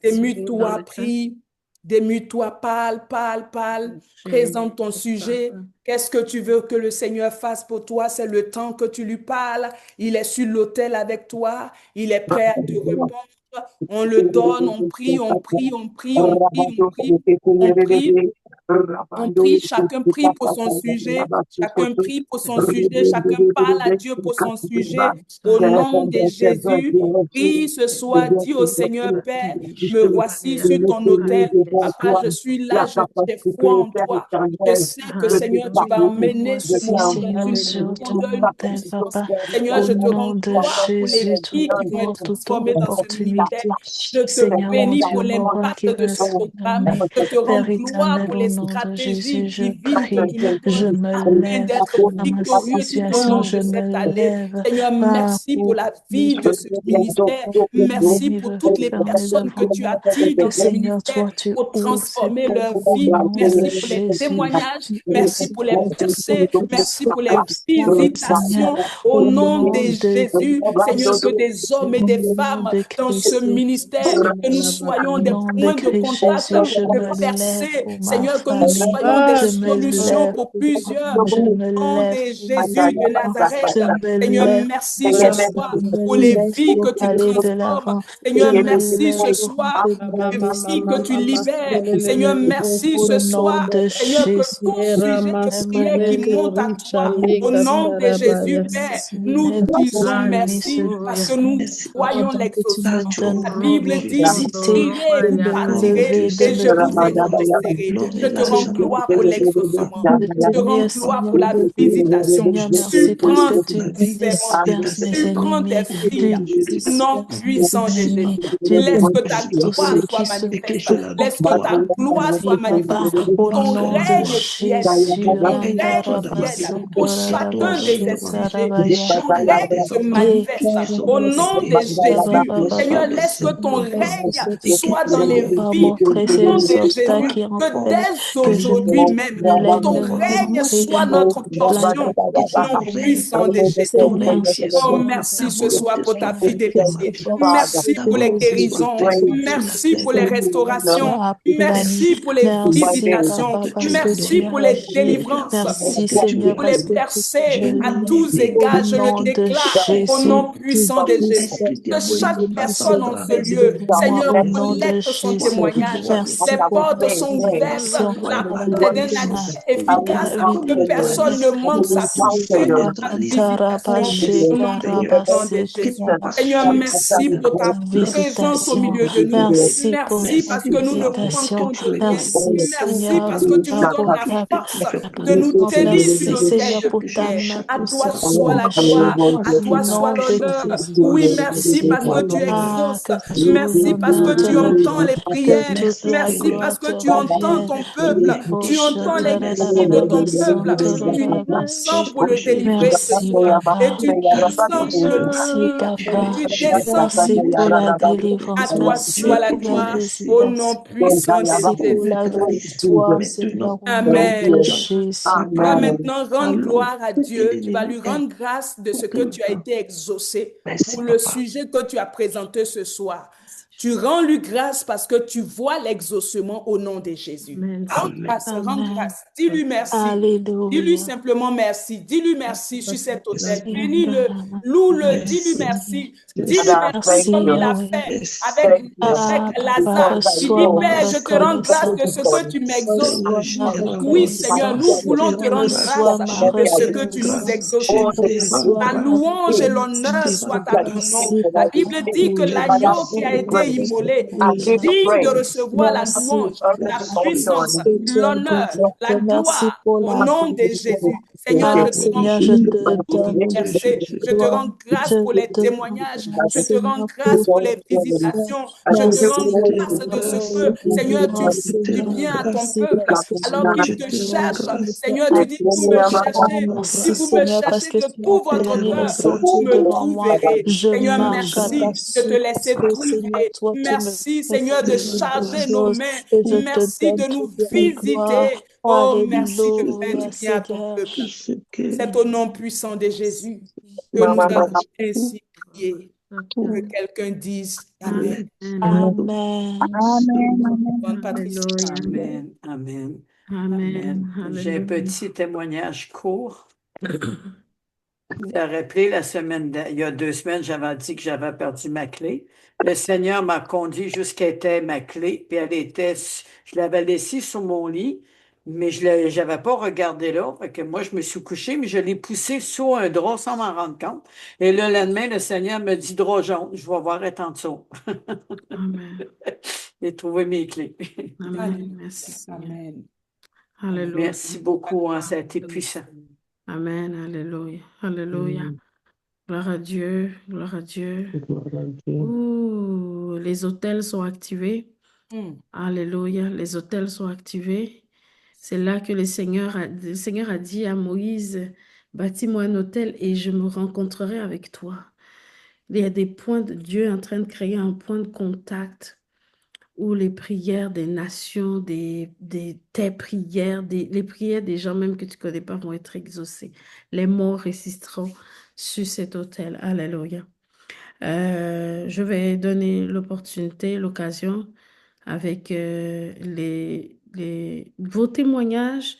Démute-toi, prie. Démute-toi, parle. Présente ton sujet. Qu'est-ce que tu veux que le Seigneur fasse pour toi? C'est le temps que tu lui parles. Il est sur l'autel avec toi. Il est prêt à te répondre. On le donne, on prie. On prie, chacun prie pour son sujet, chacun prie pour son sujet, chacun parle à Dieu pour son sujet. Au nom de Jésus, prie ce soir, dis au Seigneur, Père, me voici sur ton autel. Papa, je suis là, j'ai foi en toi. Je sais que Seigneur, tu vas emmener ce moment dans une grandeur, une puissance. Seigneur, je te rends gloire pour les vies qui vont être transformées dans ce ministère. Je te bénis pour l'impact de ce programme. Je te rends gloire pour les nom de stratégies Jésus, je divines que prie, tu nous je donnes me afin lève d'être dans ma victorieux tout au situation, long je de cette me année. lève Seigneur, merci pour pour la vie de ce ministère. Merci l'ennemi pour veut toutes les fermer personnes que devant tu moi. attires Que dans ce Seigneur, ministère toi, tu pour ouvres cette transformer porte leur au vie. nom de Merci pour les Jésus. témoignages. Tu ouvres Merci cette pour les porte percées. pour qu'il Merci soit pour les obstacle, Seigneur, visitations au au nom nom de de Jésus. Seigneur, que des hommes et au des nom femmes de dans ce Christ ministère, que nous Jésus. soyons Au des nom de points de Christ contact, Jésus, je de me lève percée. pour ma Seigneur, que nous famille. soyons des Je me solutions lève pour pour plusieurs. je me Au nom lève de pour mes Jésus de enfants. Nazareth. Je me Seigneur, lève merci ce je soir me pour les lève vies que pour tu aller de transformes. l'avant. Je Seigneur, me merci lève ce pour soir entrer pour dans les des vies que tu libères. situations Seigneur, merci au ce nom soir. de Seigneur, que Jésus. tout sujet de Je me prière qui lève monte à toi, au nom de Jésus, Père, je me nous lève pour disons fermer merci ce parce que nous voyons cordon que tu me l'exaucement. donnes La pour Bible dit, visiter, tirez, de vous me partirez lever, de et me je vous tenir, exaucerai. Je de te rends tenir, gloire pour l'exaucement. de Je te rends tenir, gloire Seigneur. pour la visitation. Seigneur, merci parce Surprends que tu vraiment. disperses mes Surprends tes ennemis, filles. tu Au nom disperses mes puissant de ennemis, Jésus. tu Laisse que ta détruis tout gloire ce soit qui se manifeste. Laisse que ta oppose à ma gloire soit vie, Papa, manifeste. au Ton nom de règne vienne. Jésus. Ton règne vienne pour chacun de tes sujets. Ton règne se manifeste au nom de Jésus. Seigneur, laisse que ton règne soit dans les Pas vies montrer au nom ces de obstacles Jésus. qui Que empêchent dès que je aujourd'hui même, me que lève ton de règne montrer soit mon notre plein portion au nom puissant de Jésus-Christ. Oh, Merci. merci ce soir pour ta fidélité. Merci Merci pour les guérisons. Merci pour les restaurations. à pleine. Merci pour les Merci, visitations. Papa, parce que Merci tu pour les agis. délivrances. Merci, Merci Seigneur, pour les parce que tu percées à tous agis. Au égards. Je le nom de déclare au Jésus, nom tu puissant de Jésus. disperses Que chaque tout ce personne en ce qui est lieu, devant moi. Seigneur, Au nom de collecte son Jésus, témoignage. merci Les pour portes sont ouvertes. l'intervention La dans porte est d'un accès efficace. la vie Que de personne ne manque sa touche, sa visitation au nom puissant de Jésus. Seigneur, merci pour ta présence au visitation. milieu de nous. Merci pour Merci cette parce que nous ne visitation. manquons de rien. Merci, Merci Seigneur, parce que tu nous donnes pour la ta force de nous tenir sur merci, nos têtes Seigneur, de pour ta prière. main À toi puissamment soit la agit. gloire, à Au toi soit nom de l'honneur. Christ Oui, merci Jésus. parce que tu Ah, exauces. que tout Merci parce l'honneur que te tu entends revienne, les que prières. toute la Merci gloire parce te que tu entends revienne. ton peuple. Tu entends les cris de ton peuple. Tu descends pour le délivrer ce Merci, soir. Et Papa. tu descends pour le Merci, délivrer. Papa. Tu descends pour Merci pour la à délivrance. toi Merci soit la pour la gloire au nom visitation. puissant de Merci pour Jésus. la victoire, Seigneur, au nom de Amen. Jésus. Tu vas maintenant rendre gloire à Dieu. Tu vas lui rendre grâce de ce que tu as été exaucé pour le sujet que tu as présenté ce soir. Tu rends lui grâce parce que tu vois l'exaucement au nom de Jésus. Rends grâce, rends Amen. grâce. Dis-lui merci. Dis-lui Alléluia. simplement merci. Dis-lui merci sur cet autel. Bénis-le, Seigneur, loue-le, dis-lui merci. merci. Dis-lui merci comme il a Merci. fait avec Ah, Papa, Lazare. Il reçois dit, ma Père, je te rends grâce de ce que reconnaissance. tu m'exauces. Reçois ma Oui, Seigneur, nous reconnaissance. voulons te rendre Reçois grâce ma de ce que tu nous reconnaissance. exauces aujourd'hui. Reçois La ma louange et l'honneur reconnaissance. soient à ton nom. Merci, La Papa. Bible dit que l'agneau qui a été immolé est Alléluia. digne de recevoir la Merci, louange, la Papa, puissance, parce que tu es l'honneur, la bon. Merci gloire pour au la nom de guérison. Jésus. Seigneur, Ah, je te rends Seigneur, je grâce te pour toutes donne les toute versets. Je te gloire. rends grâce Je pour les te rends témoignages. Je grâce, te rends Seigneur, grâce pour pour ta les puissance. visitations. Je te rends Merci, grâce de Papa, ce pour la que, Seigneur, tu délivrance, fais du Seigneur. bien à ton Merci peuple parce que tu alors m'as qu'il te délivré cherche. de cette Seigneur, tu dis, vous me oppression. Ah, cherchez. Si merci, vous me Seigneur, parce cherchez que de tu as tout votre éclairé les cœur, vous sentiers me devant moi. trouverez. Je Seigneur, marche à merci ta de te suite parce laisser que, Seigneur, trouver. toi, tu me Merci, fais Seigneur, de toutes charger nos choses mains. et je te Merci de donne nous toute la gloire. visiter. Oh, merci de faire du Alléluia, bien à ton Seigneur. peuple. C'est au nom puissant de Jésus que nous Amen. avons ainsi prié. Que quelqu'un dise Amen. Amen. Bonne Patricia. Amen. Amen. Amen. J'ai un petit témoignage court. Vous vous rappelez, il y a 2 semaines, j'avais dit que j'avais perdu ma clé. Le Seigneur m'a conduit jusqu'à était ma clé, puis je l'avais laissée sur mon lit, mais je n'avais pas regardé là. Fait que moi, je me suis couchée, mais je l'ai poussée sous un drap sans m'en rendre compte. Et le lendemain, le Seigneur me dit drap jaune, je vais voir être en dessous. Amen. J'ai trouvé mes clés. Amen. Merci. Amen. Alléluia. Merci beaucoup, hein, ça a été puissant. Amen. Alléluia. Alléluia. Gloire à Dieu. Gloire à Dieu. Ouh, les hôtels sont activés. Alléluia. Les hôtels sont activés. C'est là que le Seigneur a dit à Moïse, bâtis-moi un autel et je me rencontrerai avec toi. Il y a des points de Dieu en train de créer un point de contact où les prières des nations, tes prières, les prières des gens même que tu ne connais pas vont être exaucées. Les morts résisteront sur cet autel. Alléluia. Je vais donner l'opportunité, l'occasion avec vos témoignages.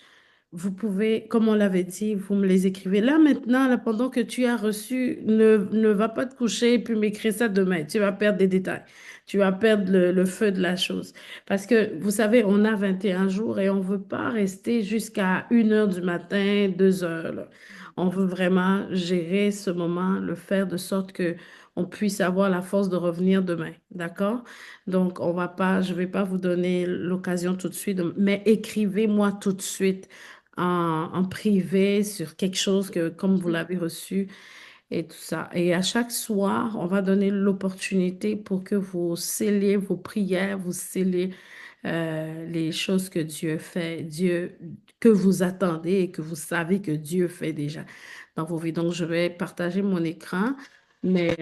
Vous pouvez, comme on l'avait dit, vous me les écrivez. Là, maintenant, là, pendant que tu as reçu, ne va pas te coucher et puis m'écrire ça demain. Tu vas perdre des détails. Tu vas perdre le feu de la chose. Parce que, vous savez, on a 21 jours et on ne veut pas rester jusqu'à 1 heure du matin, 2 heures, là. On veut vraiment gérer ce moment, le faire de sorte que on puisse avoir la force de revenir demain. D'accord? Donc, je vais pas vous donner l'occasion tout de suite, mais écrivez-moi tout de suite en privé sur quelque chose que, comme vous l'avez reçu et tout ça. Et à chaque soir, on va donner l'opportunité pour que vous scelliez vos prières, vous scellez les choses que Dieu fait, que vous attendez et que vous savez que Dieu fait déjà dans vos vies. Donc, je vais partager mon écran, mais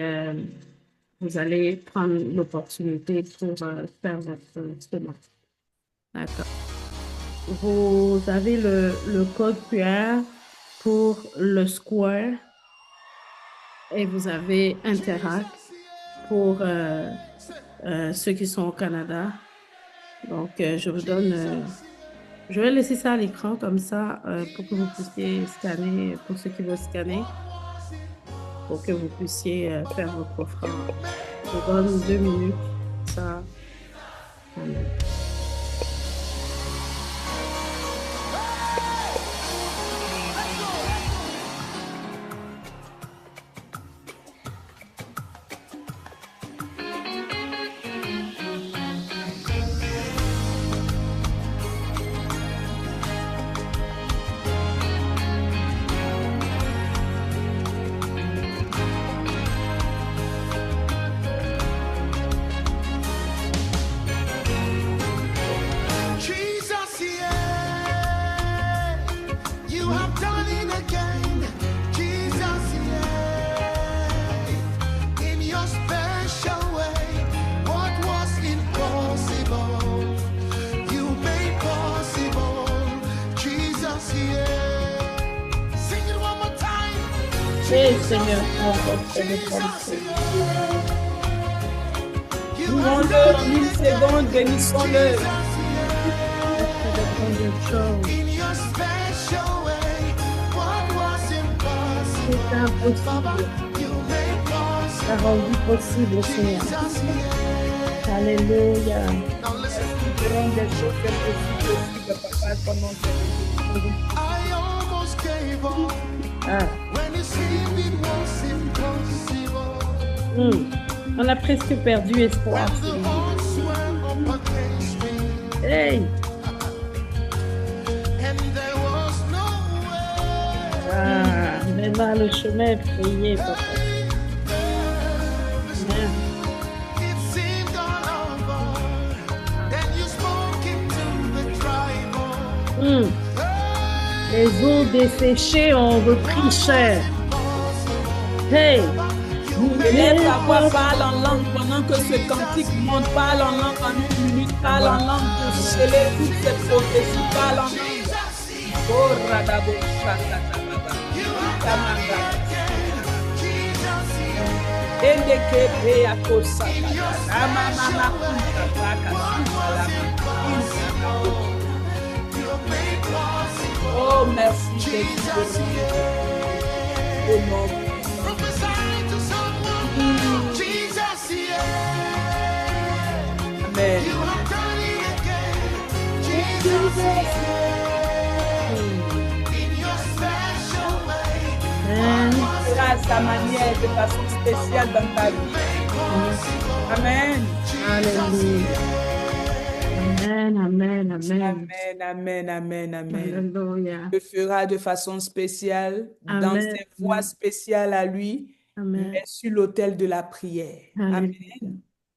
vous allez prendre l'opportunité pour faire votre semence. D'accord. Vous avez le code QR pour le Square et vous avez Interact pour ceux qui sont au Canada. Donc, je vais laisser ça à l'écran comme ça pour que vous puissiez scanner, pour ceux qui veulent scanner, pour que vous puissiez faire votre offrande. Je vous donne 2 minutes. Ça. Amen. Seigneur, louons-le en 1 seconde, bénissons-le. C'est impossible. Ça rendu possible, Seigneur. Alléluia. Nous ferons des choses impossibles aussi, Papa, pendant que On a presque perdu espoir. Hey! Maintenant le chemin est frayé, Papa. Les eaux desséchées ont repris chair. Hey! Élève ta voix, parle en langue pendant que ce cantique monte, parle en langue en 1 minute, parle en langue pour sceller toutes ces prophéties, parle en langue. Oh, Radabo Shakatababa. Kamanga. Endeke Beako Sakata. Amamama Kunta Baka Sumalama. Oh, merci Jésus. Oh non. Amen. À sa manière, de façon spéciale dans ta vie. Amen. Alléluia. Amen, amen, amen. Amen, amen, amen, amen. Alléluia. Le fera de façon spéciale, Amen. dans ses voies spéciales à lui, Amen. mais sur l'autel de la prière. Alléluia.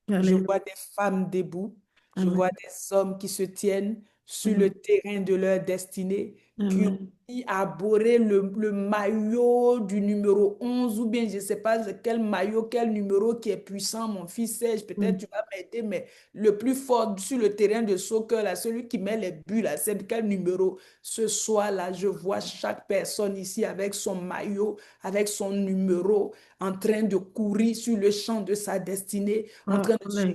Amen. Je vois des femmes debout, je vois des hommes qui se tiennent sur le terrain de leur destinée, qui ont Amen. arboré le maillot du numéro 11 ou bien je ne sais pas quel maillot, quel numéro qui est puissant, mon fils Serge, peut-être tu vas m'aider, mais le plus fort sur le terrain de soccer, là, celui qui met les buts, là, c'est quel numéro? Ce soir-là, je vois chaque personne ici avec son maillot, avec son numéro, en train de courir sur le champ de sa destinée, en train de se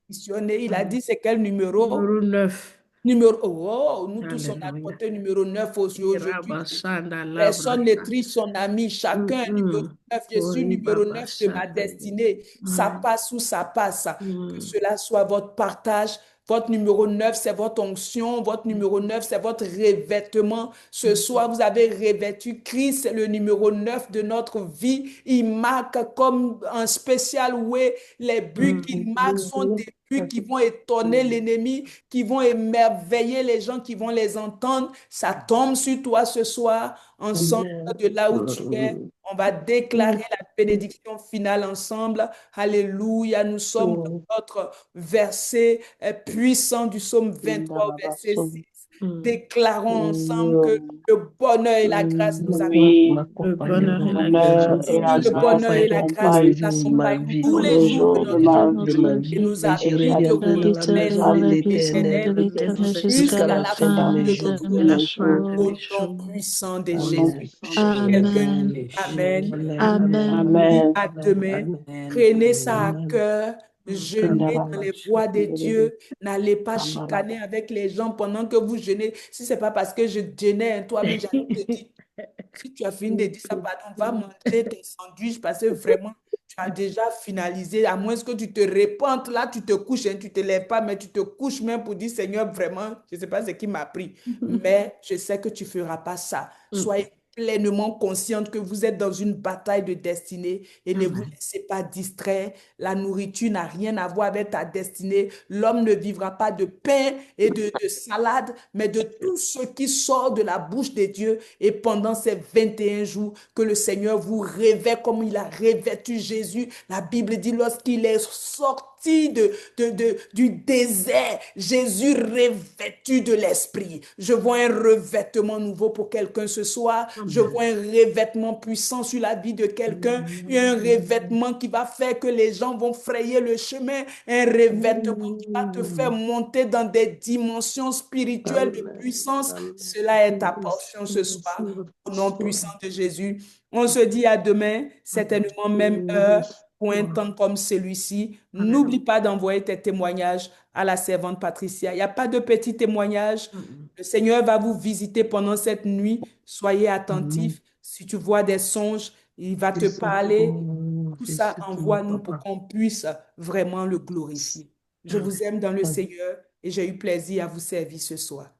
positionner. Il a dit, c'est quel numéro? Numéro 9. Numéro, oh, nous tous, on a Alléluia. porté numéro 9 aujourd'hui. Rabashanda Personne ne Labraka. triche son ami, chacun est numéro 9. Je suis Ori numéro Baba 9 de ma Shaka. destinée. Ça passe ou ça passe. Que Mm. cela soit votre partage. Votre numéro 9, c'est votre onction. Votre numéro 9, c'est votre revêtement. Ce soir, vous avez revêtu Christ, le numéro 9 de notre vie. Il marque comme un spécial way. Les buts qu'il marque sont des buts qui vont étonner l'ennemi, qui vont émerveiller les gens qui vont les entendre. Ça tombe sur toi ce soir, ensemble de là où tu es. On va déclarer la bénédiction finale ensemble. Alléluia. Nous sommes dans notre verset puissant du psaume 23 au verset 6. Déclarons ensemble que le bonheur et la grâce nous accompagnent. Oui, Le bonheur et le la grâce bonheur et Oui, la le grâce bonheur et la grâce m'accompagnent nous de ma accompagnent vie. tous tous les les jours de jours de notre ma vie Notre vie. et vie, nous Et je habiterons regarderai dans la la maison habitera de maison de l'habitation de l'Éternel l'Éternel l'Éternel jusqu'à jusqu'à la la jusqu'à la fin fin de fin mes de jours. de notre mes vie. jours. Au nom puissant de Au nom Jésus. puissant de Quelqu'un Jésus. Amen. dit Amen. Amen, Amen. amen, Dit Amen. à demain. amen, Amen. Prenez ça à amen. cœur. Jeûnez dans les voies de Dieu. N'allez pas chicaner avec les gens pendant que vous jeûnez. Si c'est pas parce que je jeûnais, hein, toi-même, j'allais te dire, si tu as fini de dire ça, pardon, va manger tes sandwichs parce que vraiment, tu as déjà finalisé. À moins que tu te répandes, là, tu te couches, hein, tu ne te lèves pas, mais tu te couches même pour dire, Seigneur, vraiment, je ne sais pas ce qui m'a pris. Mais je sais que tu ne feras pas ça. Soyez pleinement consciente que vous êtes dans une bataille de destinée et ne vous laissez pas distraire. La nourriture n'a rien à voir avec ta destinée. L'homme ne vivra pas de pain et de salade, mais de tout ce qui sort de la bouche de Dieu. Et pendant ces 21 jours, que le Seigneur vous revêt comme il a revêtu Jésus. La Bible dit lorsqu'il est sorti du désert, Jésus revêtu de l'Esprit. Je vois un revêtement nouveau pour quelqu'un ce soir. Je vois un revêtement puissant sur la vie de quelqu'un. Il y a un revêtement qui va faire que les gens vont frayer le chemin. Un revêtement qui va te faire monter dans des dimensions spirituelles de puissance. Cela est ta portion ce soir. Au nom puissant de Jésus. On se dit à demain, certainement même heure, pour un temps comme celui-ci. N'oublie pas d'envoyer tes témoignages à la servante Patricia. Il n'y a pas de petits témoignages. Le Seigneur va vous visiter pendant cette nuit. Soyez attentifs. Si tu vois des songes, il va te parler. Tout ça, envoie-nous pour qu'on puisse vraiment le glorifier. Je vous aime dans le Seigneur et j'ai eu plaisir à vous servir ce soir.